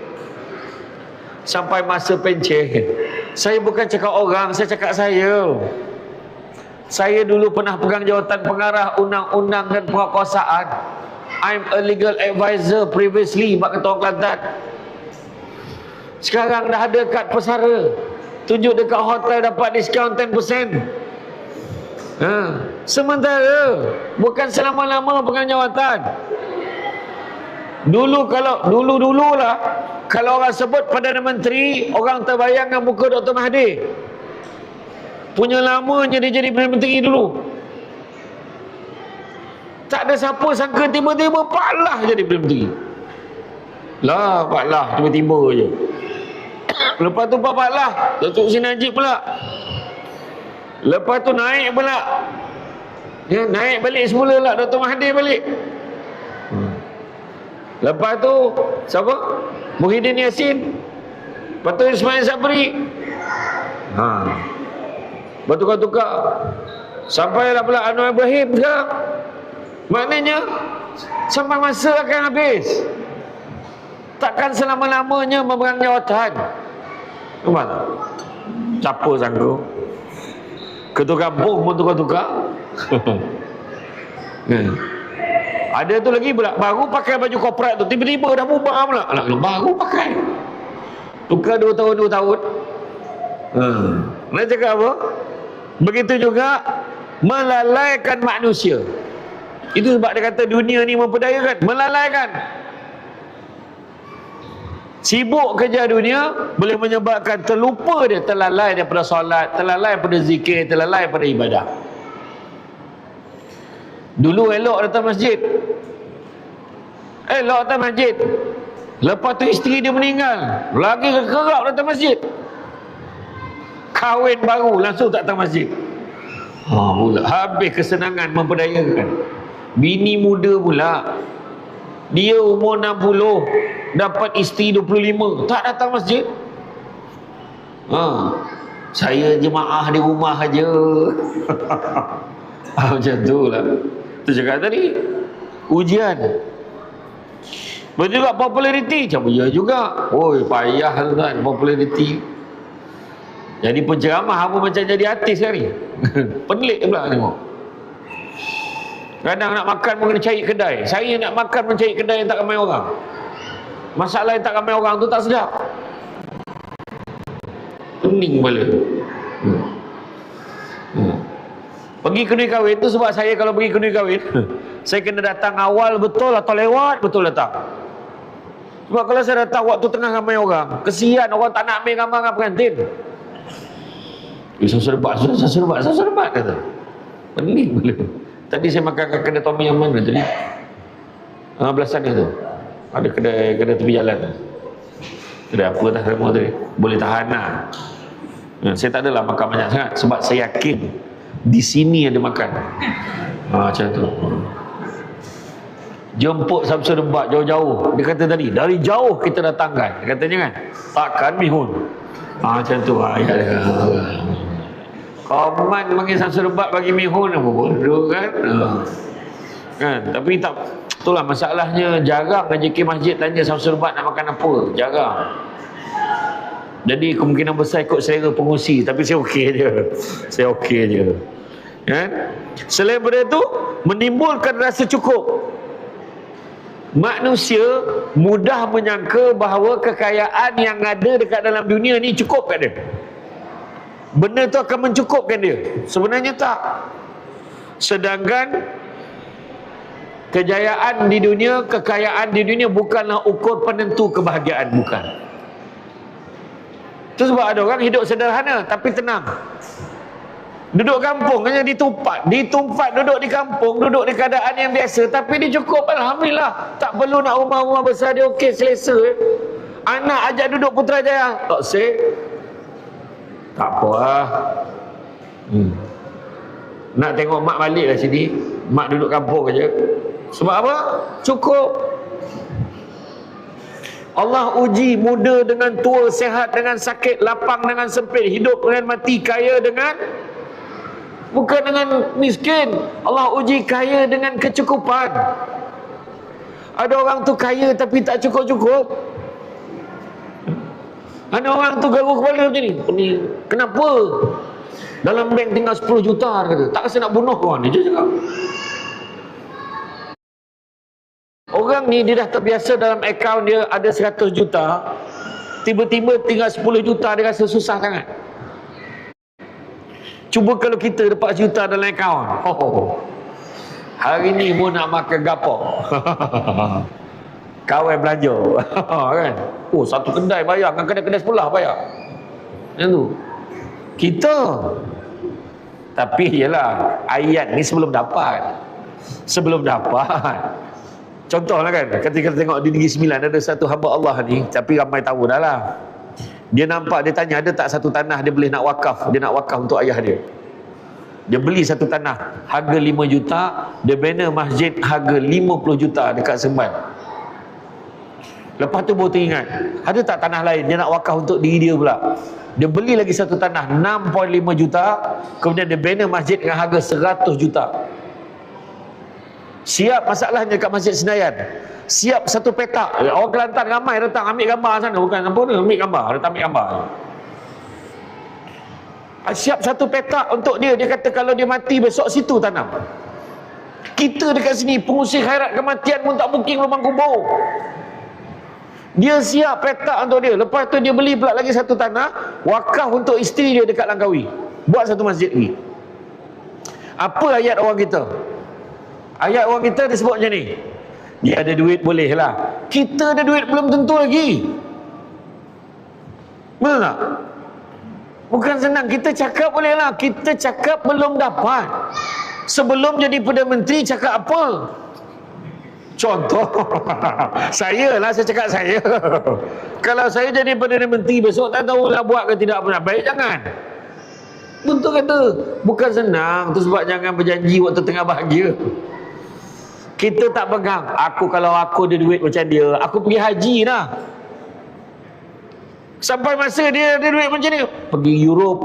Sampai masa pencet, saya bukan cakap orang, saya cakap saya. Saya dulu pernah pegang jawatan pengarah undang-undang dan penguasaan. I'm a legal advisor previously, bak ketua Kelantan. Sekarang dah ada kad pesara. Tunjuk dekat hotel dapat diskaun 10%. Sementara, bukan selama-lama pegang jawatan. Dulu lah, kalau orang sebut Perdana Menteri, orang terbayang dengan muka Dr. Mahathir. Punya lamanya dia jadi Perdana Menteri dulu. Tak ada siapa sangka tiba-tiba Pak Lah jadi Perdana Menteri. Lah, Pak Lah tiba-tiba je. Lepas tu Pak Lah, Datuk Seri Najib pula. Lepas tu naik pula. Ya, naik balik semula lah Dr. Mahathir balik. Lepas tu siapa? Muhyiddin Yassin. Lepas tu Ismail Sabri. Bertukar-tukar. Sampailah pula Anwar Ibrahim sekarang. Maknanya sampai masa akan habis. Takkan selama-lamanya memegang jawatan. Nampak tak? Siapa sangka? Ketua kampung pun tukar-tukar. Ada tu lagi pula, baru pakai baju korporat tu, tiba-tiba dah berubah pula. Alah, baru pakai. Tukar 2 tahun. Nak cakap apa? Begitu juga melalaikan manusia. Itu sebab dia kata dunia ni memperdayakan, melalaikan. Sibuk kerja dunia boleh menyebabkan terlupa dia, terlalai daripada solat, terlalai daripada zikir, terlalai daripada ibadah. Dulu elok datang masjid, lepas tu isteri dia meninggal, lagi kerap datang masjid. Kahwin baru langsung tak datang masjid. Pula habis kesenangan memperdayakan. Bini muda pula, dia umur 60, dapat isteri 25, tak datang masjid. Saya jemaah di rumah aja. Macam tu lah. Tu cakap tadi, ujian. Betul juga populariti, macam ya juga. Oi, payah kan populariti. Jadi penceramah apa macam jadi artis kan ni. Pelik pula tengok. Kadang nak makan pun kena cari kedai. Saya nak makan pun cari kedai yang tak ramai orang. Masalah yang tak ramai orang tu tak sedap. Pening kepala. Pergi kedai kahwin tu sebab saya kalau pergi kedai kahwin saya kena datang awal betul atau lewat betul datang. Sebab kalau saya datang waktu tengah ramai orang, kesian orang tak nak ambil gambar dengan pengantin. Serbat kata. Pening kepala. Tadi saya makan kat kedai Tommy yang mana tadi? Belasan dia tu. Ada kedai tepi jalan. Kedai apa dah semua tadi. Boleh tahan lah. Saya tak adalah makan banyak sangat sebab saya yakin di sini ada makan. Macam tu. Jemput Samsul Debat jauh-jauh. Dia kata tadi, dari jauh kita datangkan. Dia katanya kan, takkan mihun. Macam tu. Koman panggil Samsul Debat bagi mihun apa bodoh kan. Kan, tapi tak, itulah masalahnya, jarang JK Masjid tanya Samsul Debat nak makan apa. Jarang. Jadi kemungkinan besar ikut selera pengusi. Tapi saya okey je. Kan? Selain daripada itu, menimbulkan rasa cukup. Manusia mudah menyangka bahawa kekayaan yang ada dekat dalam dunia ni cukup kat dia. Benda tu akan mencukupkan dia. Sebenarnya tak. Sedangkan kejayaan di dunia, kekayaan di dunia bukanlah ukur penentu kebahagiaan, bukan. Itu sebab ada orang hidup sederhana tapi tenang. Duduk kampung hanya ditumpat duduk di kampung, duduk di keadaan yang biasa tapi dia cukup, alhamdulillah. Tak perlu nak rumah-rumah besar, dia okey, selesa. Anak ajak duduk Putrajaya, tak say, tak apa lah. Nak tengok mak balik lah sini, mak duduk kampung aja. Sebab apa? Cukup. Allah uji muda dengan tua, sehat dengan sakit, lapang dengan sempit, hidup dengan mati, kaya dengan, bukan dengan miskin. Allah uji kaya dengan kecukupan. Ada orang tu kaya tapi tak cukup-cukup. Ada orang tu garu kepala macam ni. Kenapa? Dalam bank tinggal 10 juta kata. Tak rasa nak bunuh orang ni, dia cakap. Orang ni dia dah terbiasa dalam akaun dia ada 100 juta. Tiba-tiba tinggal 10 juta, dia rasa susah sangat. Cuba kalau kita ada 4 juta dalam akaun. Hari ni pun nak makan gapo. Kawan belanja. Kan? Satu kedai bayar, dengan kedai-kedai sebelah bayar. Macam tu. Kita. Tapi yalah, ayat ni sebelum dapat. Contohlah kan, ketika kita tengok di Negeri Sembilan ada satu hamba Allah ni, tapi ramai tahu dah lah. Dia nampak, dia tanya ada tak satu tanah dia boleh nak wakaf. Dia nak wakaf untuk ayah dia. Dia beli satu tanah harga 5 juta, dia bina masjid harga 50 juta dekat Seremban. Lepas tu baru teringat, ada tak tanah lain dia nak wakaf untuk diri dia pula. Dia beli lagi satu tanah 6.5 juta, kemudian dia bina masjid dengan harga 100 juta. Siap masalahnya dekat Masjid Senayan. Siap satu petak. Orang Kelantan ramai datang ambil gambar sana. Bukan apa ni, ambil gambar. Datang ambil gambar. Siap satu petak untuk dia. Dia kata kalau dia mati besok situ tanam. Kita dekat sini pengusir khairat kematian pun tak booking lubang kubur. Dia siap petak untuk dia. Lepas tu dia beli pula lagi satu tanah wakaf untuk isteri dia dekat Langkawi. Buat satu masjid lagi. Apa ayat orang kita? Ayat orang kita dia sebut macam ni. Dia ada duit boleh lah. Kita ada duit belum tentu lagi. Betul tak? Bukan senang. Kita cakap boleh lah. Kita cakap belum dapat. Sebelum jadi Perdana Menteri cakap apa? Contoh. Saya lah, saya cakap saya. Kalau saya jadi Perdana Menteri besok tak tahulah buat ke tidak pernah. Baik jangan. Betul kata. Bukan senang. Tu sebab jangan berjanji waktu tengah bahagia. Kita tak pegang. Kalau aku ada duit macam dia, aku pergi haji dah. Sampai masa dia ada duit macam ni, pergi Europe.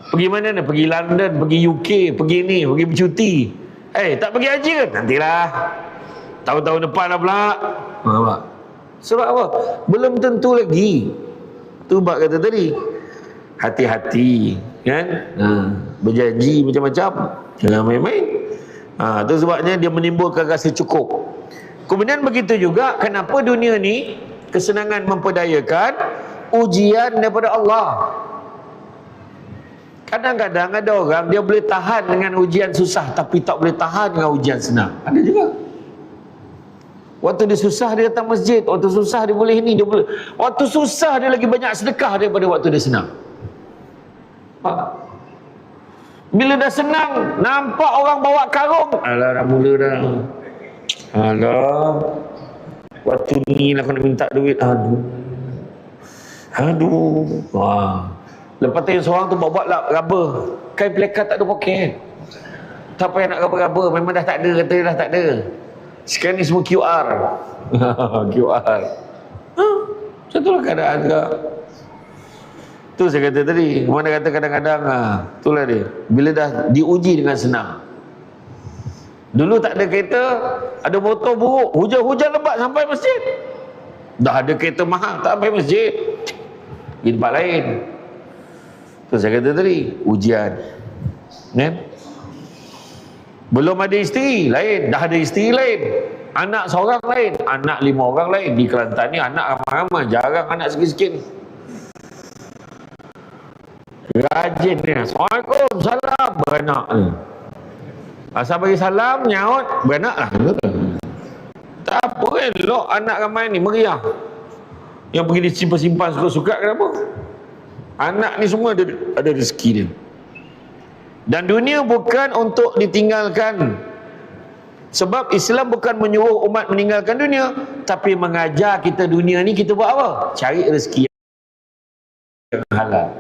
Pergi mana ni? Pergi London, pergi UK, pergi ni, pergi bercuti. Tak pergi haji ke? Nantilah. Tahun-tahun depan lah pula. Sebab apa? Belum tentu lagi. Tu bab kata tadi. Hati-hati. Kan? Berjanji macam-macam. Jangan main-main. Tu sebabnya dia menimbulkan rasa cukup. Kemudian begitu juga, kenapa dunia ni kesenangan memperdayakan ujian daripada Allah. Kadang-kadang ada orang dia boleh tahan dengan ujian susah tapi tak boleh tahan dengan ujian senang. Ada juga. Waktu dia susah dia datang masjid, waktu susah dia boleh ni, dia boleh. Waktu susah dia lagi banyak sedekah daripada waktu dia senang. Bila dah senang, nampak orang bawa karung, alah dah mula dah. Alah, waktu ni lah kau nak minta duit. Aduh. Lepas tu yang seorang tu buat lah rubber. Kain plekat tak ada poket. Tak payah nak rubber-rubber. Memang dah tak ada. Kata dah tak ada. Sekarang ni semua QR. QR. Macam tu lah keadaan kak. Tu saya kata tadi. Mana kata kadang-kadang. Itulah dia. Bila dah diuji dengan senang. Dulu tak ada kereta. Ada motor buruk. Hujan-hujan lebat sampai masjid. Dah ada kereta mahal. Tak sampai masjid. Di tempat lain. Tu saya kata tadi, ujian. Kan? Belum ada isteri, lain. Dah ada isteri, lain. Anak seorang lain. Anak 5 orang lain. Di Kelantan ni anak ramai-ramai. Jarang anak sikit-sikit. Rajin ni. Assalamualaikum, salam. Beranak ni. Asal bagi salam, nyaut, beranak lah. Tak apa, elok anak ramai ni, meriah. Yang pergi disimpan-simpan suka-suka, kenapa? Anak ni semua ada rezeki dia. Dan dunia bukan untuk ditinggalkan. Sebab Islam bukan menyuruh umat meninggalkan dunia, tapi mengajar kita dunia ni kita buat apa? Cari rezeki yang halal.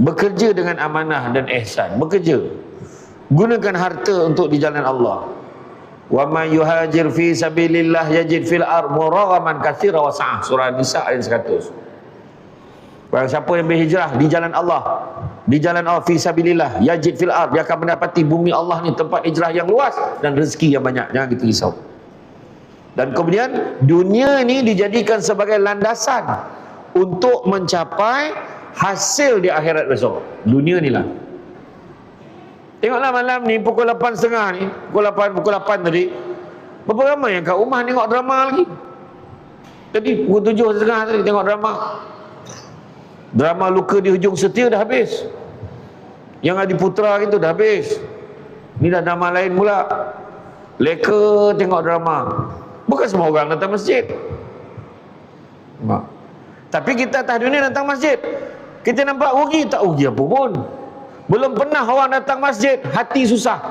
Bekerja dengan amanah dan ihsan. Bekerja. Gunakan harta untuk di jalan Allah. Wa may yuhajir fi sabilillah yajid fil ardh muraghaman katsira wa sa'ah. Surah Nisa ayat 100. Barang siapa yang berhijrah di jalan Allah, di jalan Allah fi sabilillah yajid fil ardh, dia akan mendapati bumi Allah ni tempat hijrah yang luas dan rezeki yang banyak. Jangan kita risau. Dan kemudian dunia ni dijadikan sebagai landasan untuk mencapai hasil di akhirat besok. Dunia ni lah. Tengoklah malam ni pukul 8.30 ni, pukul 8 tadi. Berapa ramai yang kat rumah tengok drama lagi. Tadi pukul 7.30 tadi tengok drama. Drama Luka di Hujung Setia dah habis. Yang Adi Putra itu dah habis. Ni dah drama lain pula. Leka tengok drama. Bukan semua orang datang masjid. Tapi kita atas dunia datang masjid. Kita nampak rugi, tak rugi apa pun. Belum pernah orang datang masjid hati susah.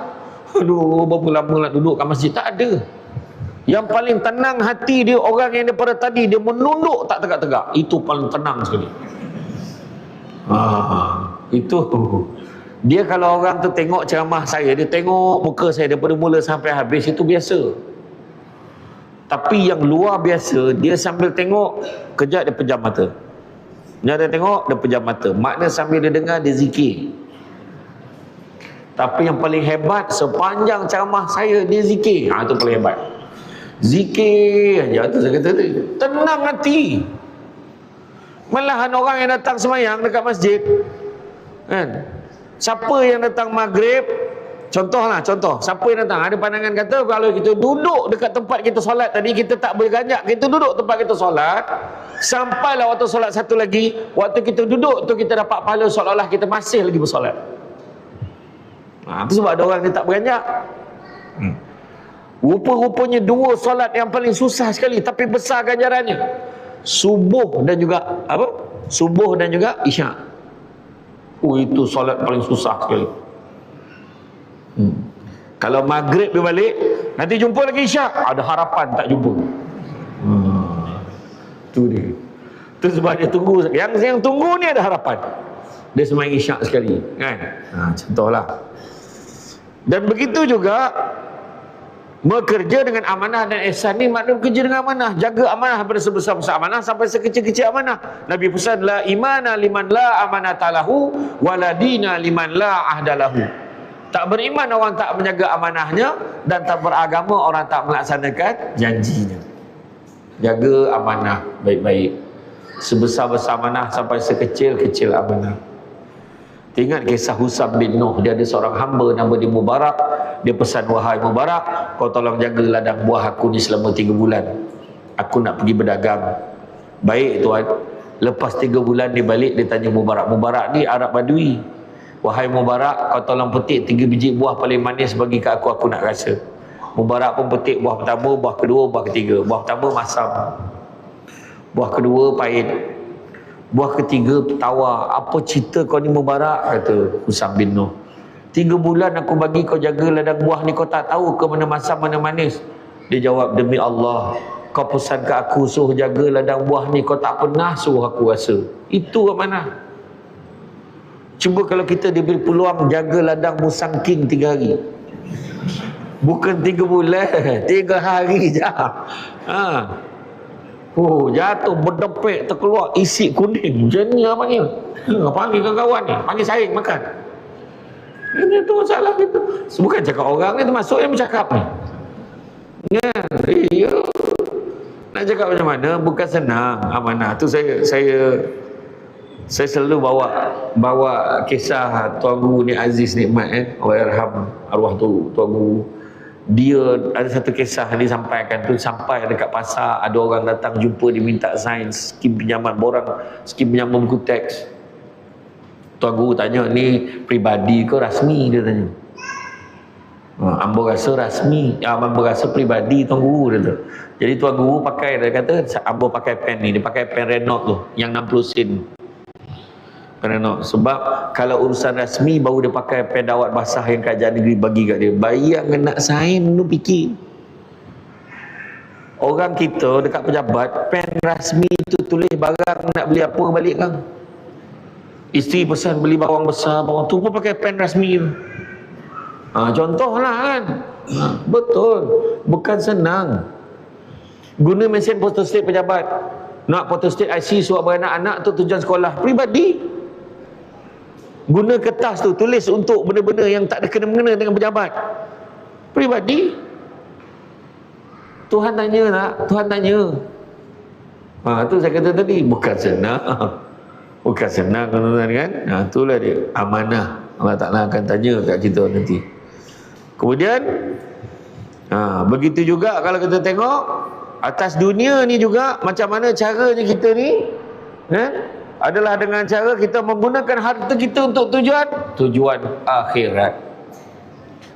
Aduh, berapa lama nak duduk kat masjid. Tak ada. Yang paling tenang hati dia orang yang daripada tadi dia menunduk tak tegak-tegak. Itu paling tenang sekali. Itu dia kalau orang tu tengok ceramah saya, dia tengok muka saya daripada mula sampai habis, itu biasa. Tapi yang luar biasa, dia sambil tengok, kejap dia pejam mata. Dia tengok, dia pejam mata. Makna sambil dia dengar, dia zikir. Tapi yang paling hebat, sepanjang ceramah saya, dia zikir. Itu paling hebat. Zikir aja, tu saya kata tadi. Tenang hati. Malahan orang yang datang semayang dekat masjid, kan? Siapa yang datang maghrib, Contohlah, contoh. Siapa yang datang ada pandangan kata kalau kita duduk dekat tempat kita solat tadi, kita tak berganjak, kita duduk tempat kita solat, sampailah waktu solat satu lagi, waktu kita duduk tu kita dapat pahala seolah-olah kita masih lagi bersolat. Itu sebab ada orang yang tak berganjak. Rupa-rupanya dua solat yang paling susah sekali tapi besar ganjarannya. Subuh dan juga apa? Subuh dan juga isyak. Itu solat paling susah sekali. Kalau maghrib dia balik, nanti jumpa lagi isyak, ada harapan tak jumpa. Tu dia. Tu sebab dia tunggu. Yang tunggu ni ada harapan. Dia sembahyang isyak sekali, kan? Contohlah. Dan begitu juga bekerja dengan amanah dan ihsan ni maknanya bekerja dengan amanah, jaga amanah daripada sebesar-besar amanah sampai sekecil-kecil amanah. Nabi pesan la imana liman la amanata lahu wala dina liman la ahdalahu. Tak beriman orang tak menjaga amanahnya, dan tak beragama orang tak melaksanakan janjinya. Jaga amanah baik-baik, sebesar-besar amanah sampai sekecil-kecil amanah. Ingat kisah Husam bin Nuh. Dia ada seorang hamba nama dia Mubarak. Dia pesan, wahai Mubarak, kau tolong jaga ladang buah aku ni selama 3 bulan. Aku nak pergi berdagang. Baik tuan. Lepas 3 bulan dia balik, dia tanya Mubarak. Mubarak ni Arab Badui. Wahai Mubarak, kau tolong petik 3 biji buah paling manis bagi ke aku nak rasa. Mubarak pun petik buah pertama, buah kedua, buah ketiga. Buah pertama masam, buah kedua pahit, buah ketiga tawar. Apa cerita kau ni Mubarak? Kata Husam bin Nuh. 3 bulan aku bagi kau jaga ladang buah ni, kau tak tahu ke mana masam mana manis? Dia jawab, demi Allah, kau pesan ke aku suruh jaga ladang buah ni, kau tak pernah suruh aku rasa. Itu amanah. Cuba kalau kita diberi peluang jaga ladang musang king 3 hari. Bukan 3 bulan, 3 hari je. Jatuh berdepek, terkeluar isi kuning. Macam ni apa ni? Panggil kawan-kawan ni, panggil saing makan. Ini tu masalah kita. Bukan cakap orang ni, termasuk yang bercakap ni. Ya, nak cakap macam mana? Bukan senang amanah. Tu saya selalu bawa kisah Tuan Guru ni Aziz Nikmat, Allahyarham arwah tu Tuan Guru. Dia ada satu kisah dia sampaikan tu, sampai dekat pasar ada orang datang jumpa, dia minta sign skim pinjaman skim pinjaman buku teks. Tuan Guru tanya, ni peribadi ke rasmi? Dia tanya. Ambo rasa rasmi, ambo rasa peribadi Tuan Guru, dia tu. Jadi Tuan Guru pakai, dia kata ambo pakai pen ni, dia pakai pen Renault tu yang 60 sen. Renault. Sebab kalau urusan rasmi baru dia pakai pen dawat basah yang kerajaan negeri bagi kat dia. Bayang nak sign tu fikir. Orang kita dekat pejabat, pen rasmi tu tulis barang nak beli apa balik kan. Isteri pesan beli bawang besar, bawang tu pun pakai pen rasmi tu. Contohlah kan. Betul. Bukan senang. Guna mesin photostat pejabat. Nak photostat IC surat beranak-anak tu tujuan sekolah pribadi. Guna kertas tu tulis untuk benda-benda yang tak ada kena-mengena dengan pejabat pribadi. Tuhan tanya tak? Tuhan tanya. Tu saya kata tadi, bukan senang. Bukan senang tuan-tuan kan. Itulah dia amanah. Allah Ta'ala akan tanya kat kita nanti. Kemudian begitu juga kalau kita tengok atas dunia ni juga, macam mana caranya kita ni adalah dengan cara kita menggunakan harta kita untuk tujuan akhirat.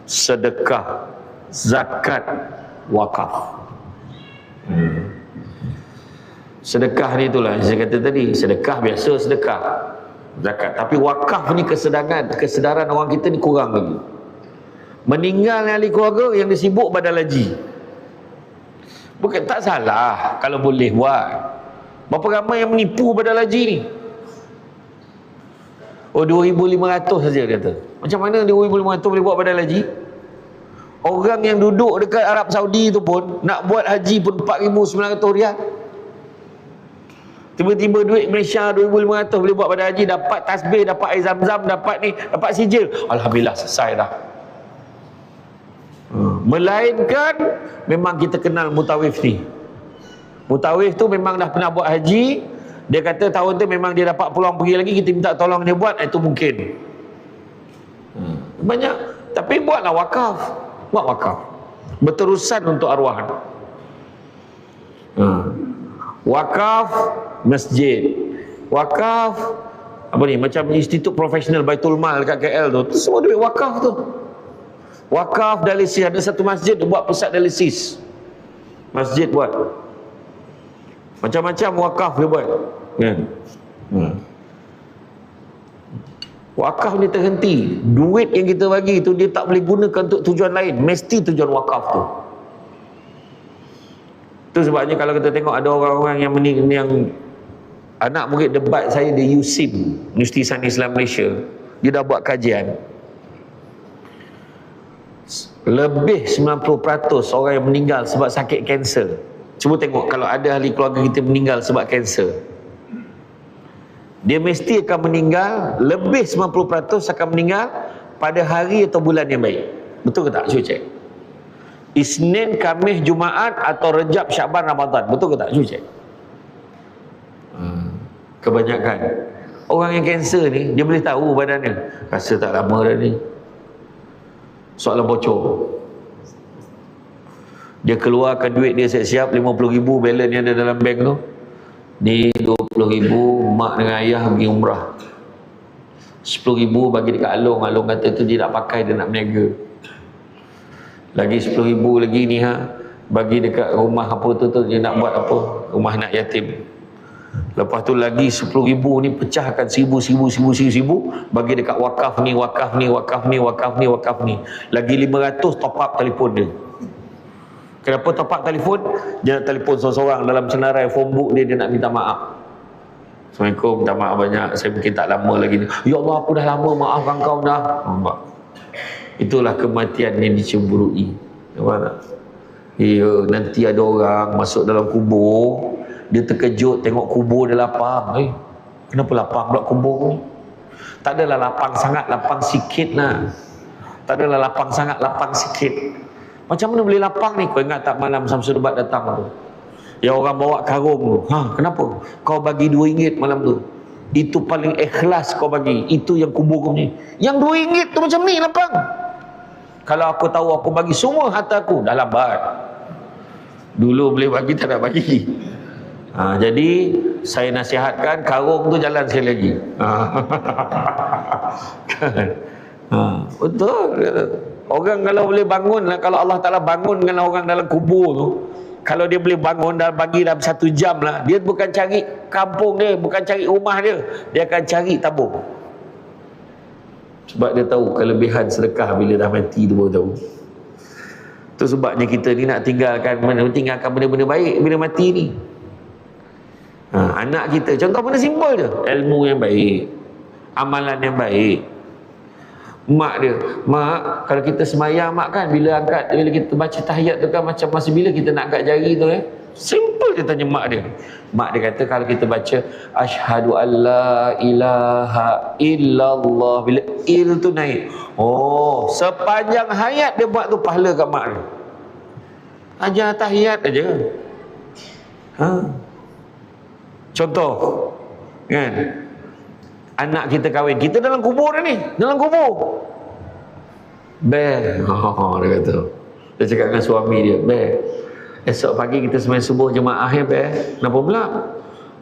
Sedekah, zakat, wakaf. Sedekah ni itulah yang saya kata tadi. Sedekah biasa sedekah, zakat. Tapi wakaf ni kesedaran orang kita ni kurang lagi. Meninggal ahli keluarga yang disibuk badal haji. Bukan tak salah kalau boleh buat. Berapa ramai yang menipu badal haji ni? 2,500 saja dia kata. Macam mana 2,500 boleh buat badal haji? Orang yang duduk dekat Arab Saudi tu pun nak buat haji pun 4,900 riyal. Tiba-tiba duit Malaysia 2,500 boleh buat badal haji, dapat tasbih, dapat air zam-zam, dapat ni, dapat sijil. Alhamdulillah, selesai dah. Melainkan memang kita kenal mutawif ni. Mutawif tu memang dah pernah buat haji. Dia kata tahun tu memang dia dapat peluang pergi lagi, kita minta tolong dia buat, itu mungkin. Banyak Tapi buatlah wakaf. Buat wakaf. Berterusan untuk arwah. Wakaf masjid. Wakaf apa ni, macam institut profesional Baitul Mal dekat KL tu semua duit wakaf tu. Wakaf dialisis, ada satu masjid buat pusat dialisis. Masjid buat. Macam-macam wakaf dia buat. Kan? Wakaf ni terhenti. Duit yang kita bagi tu dia tak boleh gunakan untuk tujuan lain, mesti tujuan wakaf tu. Tu sebabnya kalau kita tengok ada orang-orang yang anak murid debat saya di USIM, Universiti Sains Islam Malaysia, dia dah buat kajian. Lebih 90% orang yang meninggal sebab sakit kanser. Cuba tengok kalau ada ahli keluarga kita meninggal sebab kanser, dia mesti akan meninggal, lebih 90% akan meninggal pada hari atau bulan yang baik. Betul ke tak? Cuba cek. Isnin, Khamis, Jumaat atau Rejab, Syaban, Ramadan. Betul ke tak? Cuba cek. Kebanyakan orang yang kanser ni, dia boleh tahu badannya, rasa tak lama dah ni, soalan bocor. Dia keluarkan duit dia siap-siap 50,000 balance yang ada dalam bank tu, ni 20,000 mak dengan ayah pergi umrah, 10,000 bagi dekat Along. Along kata tu dia nak pakai, dia nak berniaga. Lagi 10,000 lagi ni bagi dekat rumah apa tu dia nak buat apa, rumah anak yatim. Lepas tu lagi 10,000 ni pecahkan 1,000 bagi dekat wakaf ni, wakaf ni, wakaf ni, wakaf ni, wakaf ni. Lagi 500 top up telefon dia. Kenapa top up telefon? Dia nak telefon seorang-seorang dalam senarai phone book dia nak minta maaf. Assalamualaikum, minta maaf banyak, saya mungkin tak lama lagi ni. Ya Allah, aku dah lama, maafkan kau dah. Nampak? Itulah kematian yang dicemburui. Nampak tak? Ya, nanti ada orang masuk dalam kubur, dia terkejut tengok kubur dia lapang. Kenapa lapang pula kubur ni? Tak adalah lapang sangat, lapang sikit lah. Tak adalah lapang sangat, lapang sikit. Macam mana boleh lapang ni? Kau ingat tak malam Samsul Debat datang tu, yang orang bawa karung tu, kenapa? Kau bagi RM2 malam tu. Itu paling ikhlas kau bagi. Itu yang kubur kau ni. Yang RM2 tu macam ni lapang. Kalau aku tahu aku bagi semua harta aku, dah lambat. Dulu boleh bagi, tak nak bagi. Jadi saya nasihatkan karung tu jalan sekali lagi. Betul. Orang kalau boleh bangun, kalau Allah Ta'ala bangunkan orang dalam kubur tu, kalau dia boleh bangun dan bagi dalam 1 jam lah, dia bukan cari kampung dia, bukan cari rumah dia, dia akan cari tabung. Sebab dia tahu kelebihan sedekah bila dah mati tu baru tahu. Tu sebabnya kita ni nak tinggalkan benda-benda baik bila mati ni. Anak kita, contoh benda simple je, ilmu yang baik, amalan yang baik. Mak dia, mak, kalau kita semayang mak kan, bila kita baca tahiyat tu kan, macam masa bila kita nak angkat jari tu simple je tanya mak dia. Mak dia kata kalau kita baca asyhadu alla ilaha illallah, bila il tu naik, sepanjang hayat dia buat tu pahala kat mak dia. Ajar tahiyat aja. Contoh kan, anak kita kahwin, kita dalam kubur ni, dalam kubur. Dia kata, dia cakap dengan suami dia, esok pagi kita sembahyang subuh jemaah ya, kenapa pula?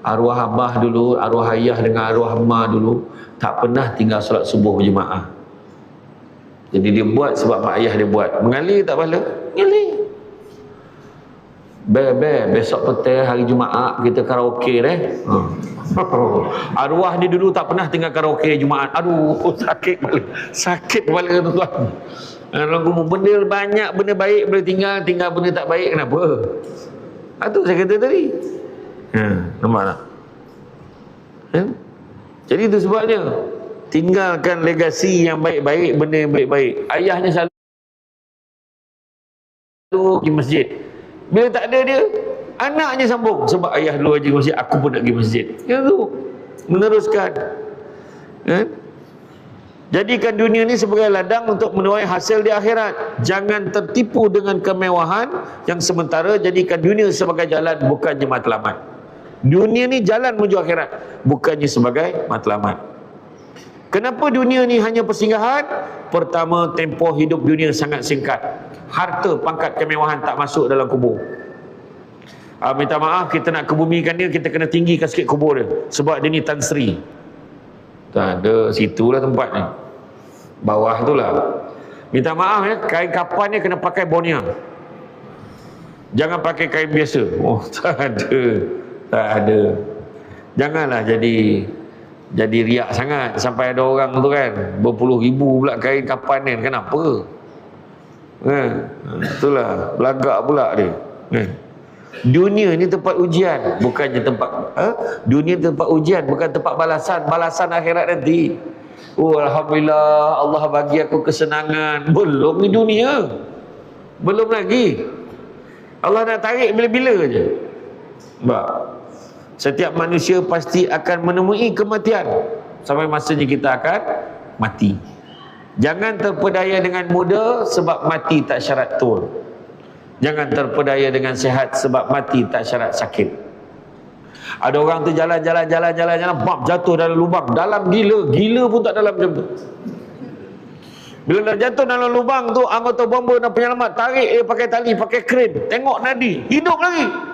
Arwah abah dulu, arwah ayah dengan arwah mak dulu tak pernah tinggal solat subuh berjemaah. Jadi dia buat sebab mak ayah dia buat. Mengalir tak pahala? Mengalir. Besok petang hari Jumaat kita karaoke Arwah dia dulu tak pernah tinggal karaoke Jumaat. Aduh, sakit kepala tuan. Benda banyak, benda baik boleh tinggal benda tak baik, kenapa? Itu saya kata tadi. Nampak tak? Jadi itu sebabnya tinggalkan legasi yang baik-baik, benda yang baik-baik. Ayahnya selalu pergi masjid. Bila tak ada dia, anaknya sambung. Sebab ayah dulu pergi masjid, aku pun nak pergi masjid. Itu meneruskan. Jadikan dunia ni sebagai ladang untuk menuai hasil di akhirat. Jangan tertipu dengan kemewahan yang sementara. Jadikan dunia sebagai jalan, bukannya matlamat. Dunia ni jalan menuju akhirat, bukannya sebagai matlamat. Kenapa dunia ni hanya persinggahan? Pertama, tempoh hidup dunia sangat singkat. Harta, pangkat, kemewahan tak masuk dalam kubur. Minta maaf, kita nak kebumikan dia, kita kena tinggikan sikit kubur dia. Sebab dia ni Tan Sri. Tak ada, situlah tempat ni. Bawah tu lah. Minta maaf ya, kain kapan ni kena pakai bonia. Jangan pakai kain biasa. Oh, tak ada. Tak ada. Janganlah jadi riak sangat sampai ada orang tu kan berpuluh ribu pula kain kapan kan. Kenapa? Itulah belagak pula dia. Dunia ni tempat ujian, bukannya tempat dunia tempat ujian, bukan tempat balasan akhirat nanti. Oh, alhamdulillah Allah bagi aku kesenangan. Belum ni dunia. Belum lagi. Allah nak tarik bila-bila je. Setiap manusia pasti akan menemui kematian. Sampai masanya kita akan mati. Jangan terpedaya dengan muda, sebab mati tak syarat tua. Jangan terpedaya dengan sihat, sebab mati tak syarat sakit. Ada orang tu jalan, bam, jatuh dalam lubang. Dalam gila pun tak dalam macam tu. Bila dah jatuh dalam lubang tu, anggota bomba dan penyelamat tarik dia pakai tali, pakai kren. Tengok nadi, hidup lagi.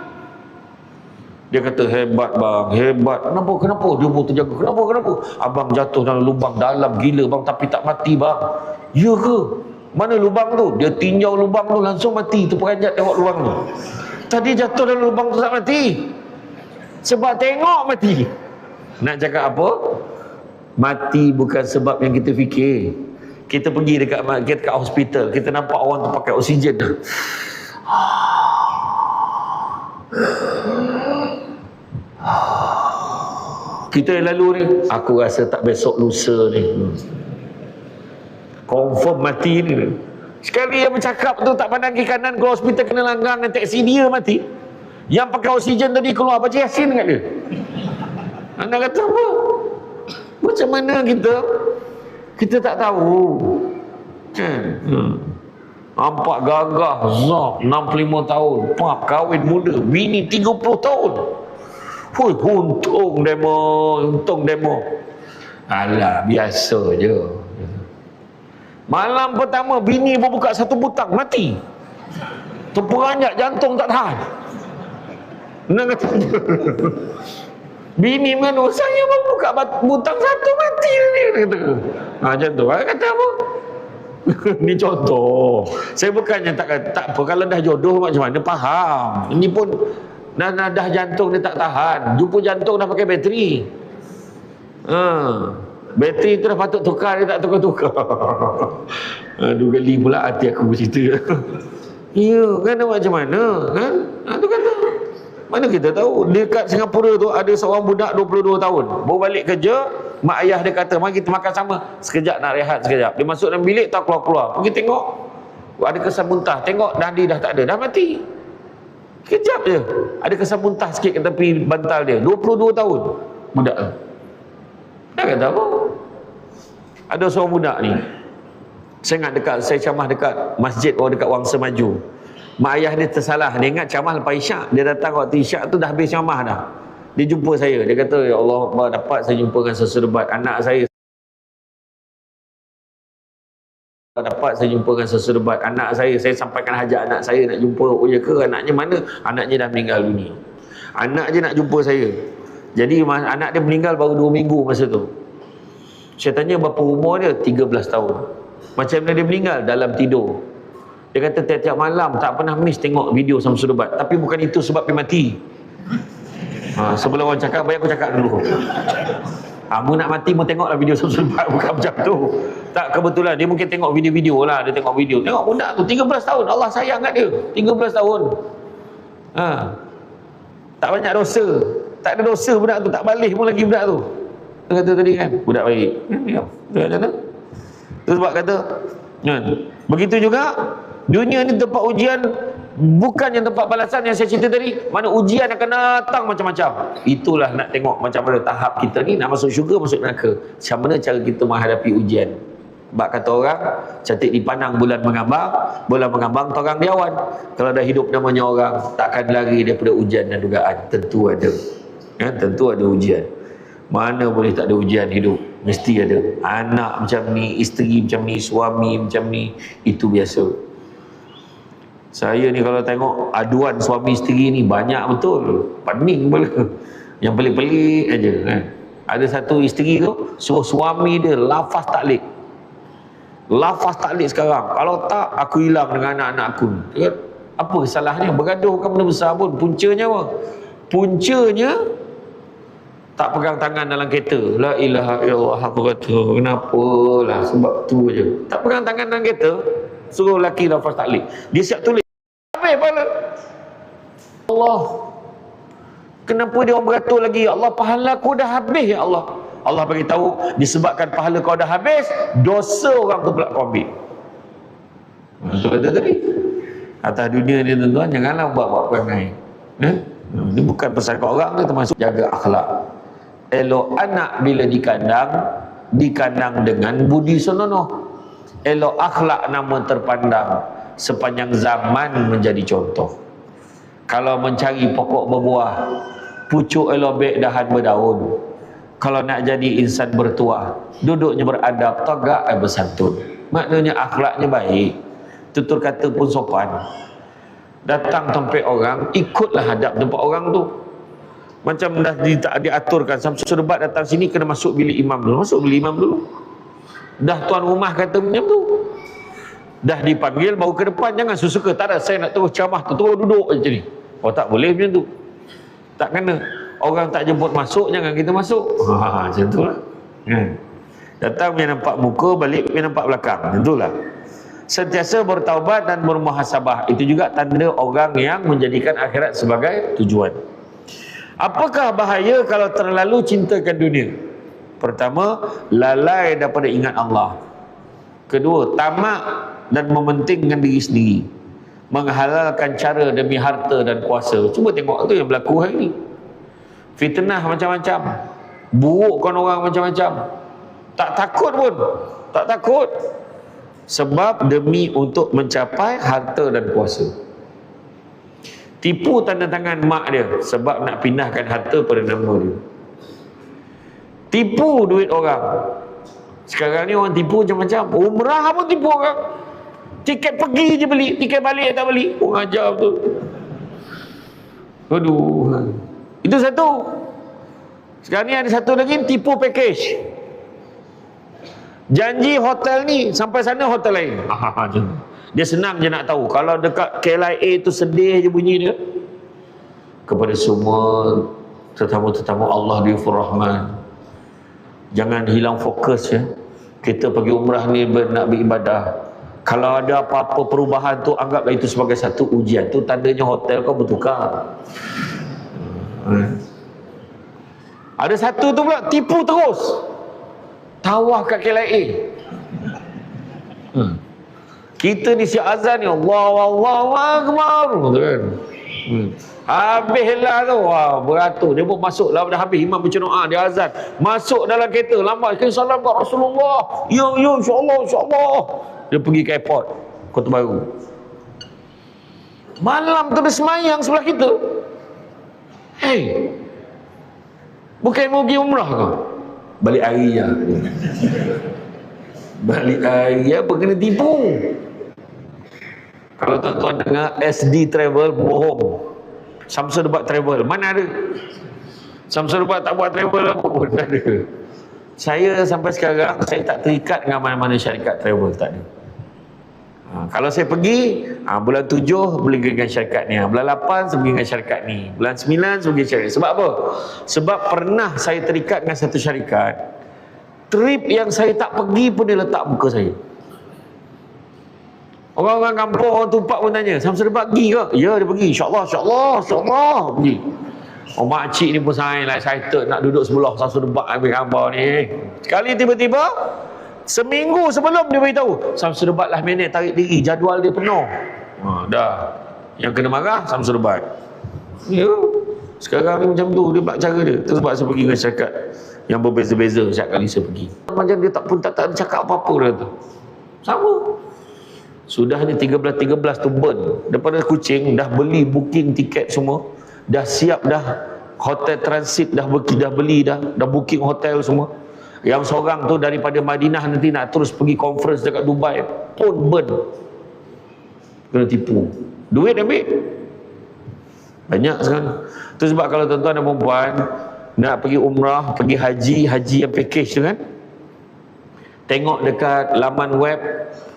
Dia kata, hebat bang, hebat. Kenapa? Dia pun terjaga. Kenapa? Abang jatuh dalam lubang dalam gila bang, tapi tak mati bang. Ya ke? Mana lubang tu? Dia tinjau lubang tu, langsung mati. Terperanjat tengok lubang tu. Tadi jatuh dalam lubang tu tak mati. Sebab tengok mati. Nak cakap apa? Mati bukan sebab yang kita fikir. Kita pergi dekat hospital, kita nampak orang tu pakai oksigen. Kita yang lalu ni, aku rasa tak besok lusa ni. Confirm mati ni. Sekali yang bercakap tu tak pandang kiri kanan, keluar hospital kena langgang dengan teksi dia mati. Yang pakai oksigen tadi keluar baca Yasin kat dia. Anda kata apa? Macam mana kita tak tahu. Nampak gagah, Zah 65 tahun, pap kahwin muda, bini 30 tahun. Hui, untung demo. Alah, biasa je. Malam pertama bini berbuka satu butang, mati. Terperanjat, jantung tak tahan. Nak kata bini menganu, saya berbuka butang satu, mati dia kata. Macam tu. Kata apa? Ni contoh. Saya bukannya tak apa, kalau dah jodoh macam mana faham. Ini pun dah jantung dia tak tahan. Jumpa jantung dah pakai bateri. Bateri tu dah patut tukar, dia tak tukar-tukar. Aduh, geli pula hati aku bercerita. Ya, kan macam mana? Tu kata. Mana kita tahu? Dekat Singapura tu ada seorang budak 22 tahun. Baru balik kerja, mak ayah dia kata, mari kita makan sama. Sekejap nak rehat sekejap. Dia masuk dalam bilik, tak keluar-keluar. Pergi tengok, ada kesan muntah. Tengok nadi dah tak ada, dah mati. Sekejap je. Ada kesan muntah sikit kat tepi bantal dia. 22 tahun budak tu. Dia kata apa? Ada seorang budak ni, saya ingat saya camah dekat masjid dekat Wangsa Maju. Mak ayah dia tersalah. Dia ingat camah lepas isyak. Dia datang waktu isyak tu dah habis camah dah. Dia jumpa saya. Dia kata, ya Allah, dapat saya jumpa dengan seserbat anak saya. Dapat saya jumpa dengan seserbat anak saya. Saya sampaikan hajat anak saya nak jumpa. Oh ya ke? Anaknya mana? Anaknya dah meninggal dunia. Anak je nak jumpa saya. Jadi anak dia meninggal baru 2 minggu masa tu. Saya tanya berapa umur dia? 13 tahun. Macam mana dia meninggal? Dalam tidur. Dia kata tiap-tiap malam tak pernah miss tengok video Samsul Debat. Tapi bukan itu sebab dia mati. Sebelum orang cakap, baik aku cakap dulu. Mu nak mati, mu tengoklah video Samsul Debat. Bukan macam tu. Tak, kebetulan dia mungkin tengok video-video lah. Dia tengok video. Tengok budak tu 13 tahun. Allah sayang kat dia. 13 tahun. Tak banyak dosa. Tak ada dosa budak tu. Tak balik pun lagi budak tu. Dia kata tadi kan, budak baik. Itu sebab kata, begitu juga dunia ni tempat ujian, bukan yang tempat balasan yang saya cerita tadi. Mana ujian akan datang macam-macam. Itulah nak tengok macam mana tahap kita ni nak masuk syurga, masuk neraka. Macam mana cara kita menghadapi ujian. Bak kata orang, cantik dipandang bulan mengambang torang diawan. Kalau dah hidup namanya orang, takkan lari daripada ujian dan dugaan. Tentu ada. Tentu ada ujian. Mana boleh tak ada ujian hidup? Mesti ada. Anak macam ni, isteri macam ni, suami macam ni, itu biasa. Saya ni kalau tengok aduan suami isteri ni banyak betul. Pening pula. Yang pelik-pelik aja kan. Ada satu isteri tu suruh suami dia lafaz taklid. Lafaz taklid sekarang. Kalau tak, aku hilang dengan anak-anak aku. Apa salahnya? Bergaduh kan benda besar pun. Puncanya apa? Puncanya tak pegang tangan dalam kereta. La ilaha illallah, aku kata kenapalah, sebab tu je. Tak pegang tangan dalam kereta, suruh lelaki lafaz taklid. Dia siap tulis. Habis pala. Allah, kenapa dia orang beratur lagi? Ya Allah, pahala aku dah habis ya Allah. Allah bagi tahu, disebabkan pahala kau dah habis, dosa orang tu pula kau ambil. Maksud kata tadi, atas dunia ni tuan-tuan, janganlah buat-buat perangai. Ini bukan pasal kau orang, dia termasuk jaga akhlak. Elok anak bila dikandang dengan budi senonoh. Elok akhlak nama terpandang, sepanjang zaman menjadi contoh. Kalau mencari pokok berbuah, pucuk elok bek dahan berdaun. Kalau nak jadi insan bertuah, duduknya beradab, tagak bersantun. Maknanya akhlaknya baik, tutur kata pun sopan. Datang tempat orang, ikutlah hadap tempat orang tu. Macam dah diaturkan, Samsul Debat datang sini kena masuk bilik imam dulu. Masuk bilik imam dulu. Dah tuan rumah kata macam tu, dah dipanggil baru ke depan. Jangan suka, tak ada saya nak terus ceramah tu, terus duduk macam ni. Oh tak boleh macam tu, tak kena. Orang tak jemput masuk, jangan kita masuk. Macam tu lah. Datang biar nampak muka, balik biar nampak belakang. Macam tu lah. Sentiasa bertaubat dan bermuhasabah. Itu juga tanda orang yang menjadikan akhirat sebagai tujuan. Apakah bahaya kalau terlalu cintakan dunia? Pertama, lalai daripada ingat Allah. Kedua, tamak dan mementingkan diri sendiri, menghalalkan cara demi harta dan kuasa. Cuba tengok tu yang berlaku hari ni. Fitnah macam-macam, burukkan orang macam-macam. Tak takut pun, tak takut. Sebab demi untuk mencapai harta dan kuasa. Tipu tanda tangan mak dia sebab nak pindahkan harta pada nama dia. Tipu duit orang. Sekarang ni orang tipu macam-macam. Umrah pun tipu orang. Tiket pergi je beli, tiket balik tak beli. Orang ajar betul. Aduh. Itu satu. Sekarang ni ada satu lagi, tipu package. Janji hotel ni, sampai sana hotel lain. Dia senang je nak tahu. Kalau dekat KLIA tu sedih je bunyi dia. Kepada semua tetamu-tetamu Allah di Rahman, jangan hilang fokus ya. Kita pergi umrah ni nak beribadah. Kalau ada apa-apa perubahan tu, anggaplah itu sebagai satu ujian. Tu tandanya hotel kau bertukar. Ada satu tu pula tipu terus. Tawah kat KLIA. Kita ni siap azan ni, Allahu Akbar kan. Habislah tu, wah, beratur. Dia pun masuk lah, dah habis imam baca doa, dia azan. Masuk dalam kereta, lambat, salam kat Rasulullah. Ya, insya-Allah, insya-Allah. Dia pergi ke airport Kota Baru. Malam tu dia semayang sebelah kita. Hey, bukan mau pergi umrah kau? Balik hari je. Balik hari apa kena tipu. Kalau tuan-tuan dengar SD Travel, bohong. Samsul Debat Travel, mana ada? Samsul Debat tak buat travel apa pun, tak ada. Saya sampai sekarang, saya tak terikat dengan mana-mana syarikat travel, tak ada. Kalau saya pergi, bulan 7 boleh pergi dengan syarikat ni, bulan 8 saya pergi dengan syarikat ni, bulan 9 saya pergi syarikat. Sebab apa? Sebab pernah saya terikat dengan satu syarikat, trip yang saya tak pergi pun dia letak muka saya. Orang-orang kampung, orang Tumpak pun tanya, Samsul Debat pergi ke? Ya, dia pergi. InsyaAllah, insyaAllah, insyaAllah pergi. Oh, makcik ni pun saya excited nak duduk sebelah Samsul Debat ambil gambar ni. Sekali tiba-tiba, seminggu sebelum dia beritahu, Samsul Debat lah minit tarik diri, jadual dia penuh. Dah. Yang kena marah, Samsul Debat. Ya. Sekarang ni macam tu, dia buat cara dia. Itu sebab saya pergi dengan syarikat yang berbeza-beza setiap kali saya pergi. Macam dia tak ada cakap apa-apa dia tu. Sama. Sudah ni 13 tu burn. Daripada Kuching dah beli booking tiket semua, dah siap dah hotel transit dah beli dah booking hotel semua. Yang seorang tu daripada Madinah nanti nak terus pergi conference dekat Dubai pun burn, kena tipu. Duit ambil banyak sekarang. Tu sebab kalau tuan-tuan dan perempuan nak pergi umrah, pergi haji yang package tu kan, tengok dekat laman web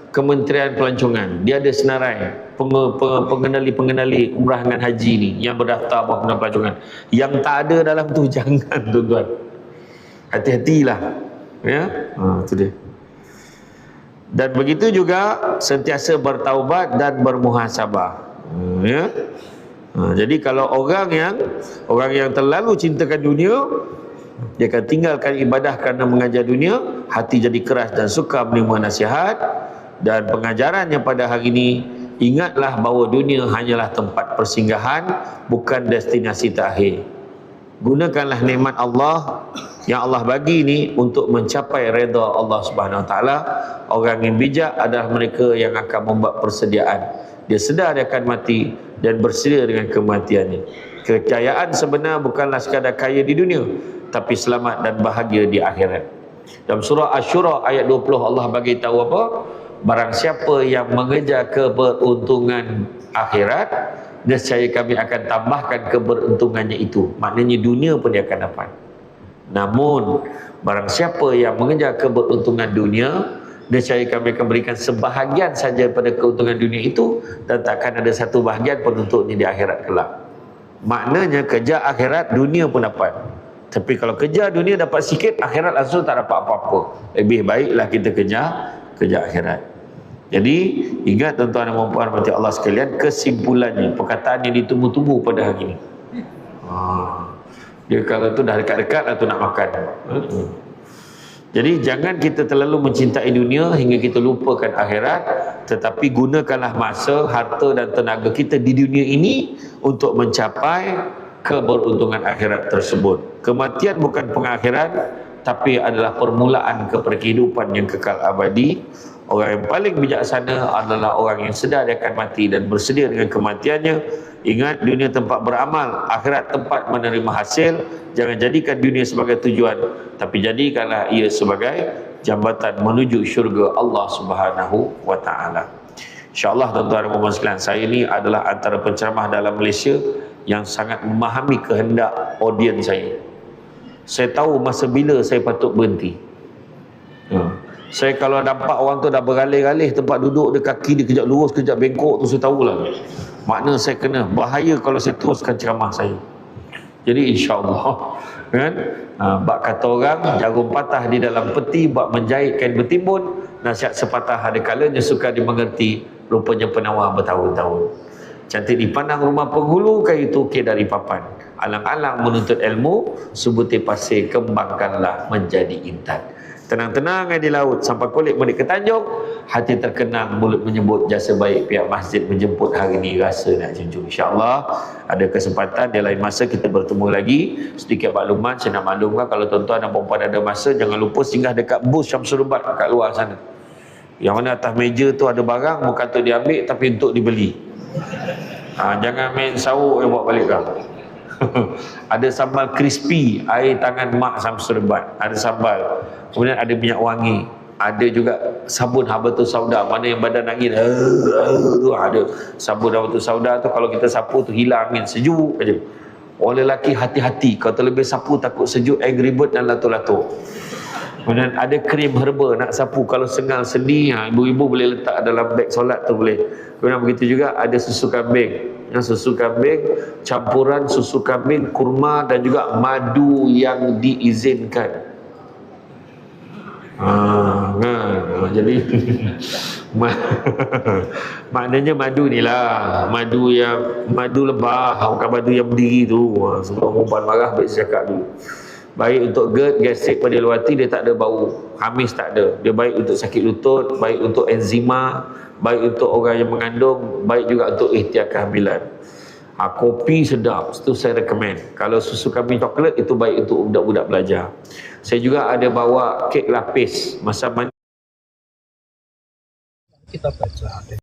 Kementerian Pelancongan, dia ada senarai pengendali umrah dengan haji ni yang berdaftar bawah Kementerian Pelancongan. Yang tak ada dalam tu jangan tuan-tuan, hati-hatilah ya. Itu dia. Dan begitu juga sentiasa bertaubat dan bermuhasabah ya. Jadi kalau orang yang terlalu cintakan dunia, dia akan tinggalkan ibadah kerana mengajar dunia, hati jadi keras dan suka menerima nasihat. Dan pengajarannya pada hari ini, ingatlah bahawa dunia hanyalah tempat persinggahan, bukan destinasi terakhir. Gunakanlah nikmat Allah yang Allah bagi ini untuk mencapai redha Allah Subhanahu Wa Taala. Orang yang bijak adalah mereka yang akan membuat persediaan. Dia sedar dia akan mati dan bersedia dengan kematiannya. Kekayaan sebenar bukanlah sekadar kaya di dunia, tapi selamat dan bahagia di akhirat. Dalam surah Asy-Syura ayat 20 Allah bagi tahu apa? Barang siapa yang mengejar keberuntungan akhirat, nescaya kami akan tambahkan keberuntungannya itu. Maknanya dunia pun dia akan dapat. Namun barang siapa yang mengejar keberuntungan dunia, nescaya kami akan berikan sebahagian saja pada keuntungan dunia itu, dan takkan ada satu bahagian pun untuknya di akhirat kelak. Maknanya kejar akhirat, dunia pun dapat. Tapi kalau kejar dunia dapat sikit, akhirat langsung tak dapat apa-apa. Lebih baiklah kita kejar akhirat. Jadi ingat tuan-tuan dan puan-puan rahmati Allah sekalian, kesimpulannya perkataan yang ditunggu-tunggu pada hari ini. Dia kalau tu dah dekat-dekat lah tu nak makan. Jadi jangan kita terlalu mencintai dunia hingga kita lupakan akhirat, tetapi gunakanlah masa, harta dan tenaga kita di dunia ini untuk mencapai keberuntungan akhirat tersebut. Kematian bukan pengakhiran, tapi adalah permulaan kepada kehidupan yang kekal abadi. Orang yang paling bijaksana adalah orang yang sedar dia akan mati dan bersedia dengan kematiannya. Ingat, dunia tempat beramal, akhirat tempat menerima hasil. Jangan jadikan dunia sebagai tujuan, tapi jadikanlah ia sebagai jambatan menuju syurga Allah Subhanahu wa Ta'ala. InsyaAllah tuan-tuan dan puan-puan sekalian, saya ini adalah antara penceramah dalam Malaysia yang sangat memahami kehendak audiens saya. Saya tahu masa bila saya patut berhenti. Saya kalau nampak orang tu dah beralih-alih tempat duduk dia, kaki dia kejap lurus kejap bengkok tu, saya tahulah makna saya kena bahaya kalau saya teruskan ceramah saya. Jadi insya-Allah kan, bak kata orang jarum patah di dalam peti bak menjahit kain bertimbun, nasihat sepatah ada kalanya suka dimengerti, rupanya penawar bertahun-tahun. Cantik dipandang rumah penghulu, kayu tukir dari papan. Alang-alang menuntut ilmu, sebutir pasir kembangkanlah menjadi intan. Tenang-tenang di laut sampai kulit menik ke Tanjung, hati terkenang mulut menyebut jasa baik pihak masjid menjemput hari ini rasa nak junjung. InsyaAllah ada kesempatan di lain masa kita bertemu lagi. Sedikit makluman, saya nak maklumkan kalau tuan-tuan dan puan-puan ada masa, jangan lupa singgah dekat bus Syamsul Ubat kat luar sana. Yang mana atas meja tu ada barang bukan untuk diambil tapi untuk dibeli. Jangan main sawuk yang bawa balik kau. Ada sambal crispy, air tangan mak Syamsul Ubat, ada sambal. Kemudian ada minyak wangi, ada juga sabun Habatus Sauda. Mana yang badan angin tu ada sabun Habatus Sauda tu, kalau kita sapu tu hilang angin, sejuk aja. Orang lelaki hati-hati, kalau terlebih sapu takut sejuk, angry bird dan lato-lato. Kemudian ada krim herba nak sapu kalau sengal sendi, ibu-ibu boleh letak dalam beg solat tu boleh. Kemudian begitu juga ada susu kambing. Susu kambing, campuran susu kambing, kurma dan juga madu yang diizinkan. Jadi maknanya madu ni lah, madu lebah, bukan madu yang berdiri tu. Semua perempuan marah, baik saya cakap dulu. Baik untuk GERD, gastrik pada luarti, dia tak ada bau, hamis tak ada. Dia baik untuk sakit lutut, baik untuk enzima, baik untuk orang yang mengandung, baik juga untuk ikhtiar kehamilan. Kopi sedap, itu saya recommend. Kalau susu kambing coklat itu baik untuk budak-budak belajar. Saya juga ada bawa kek lapis masa mandi. Kita baca hadis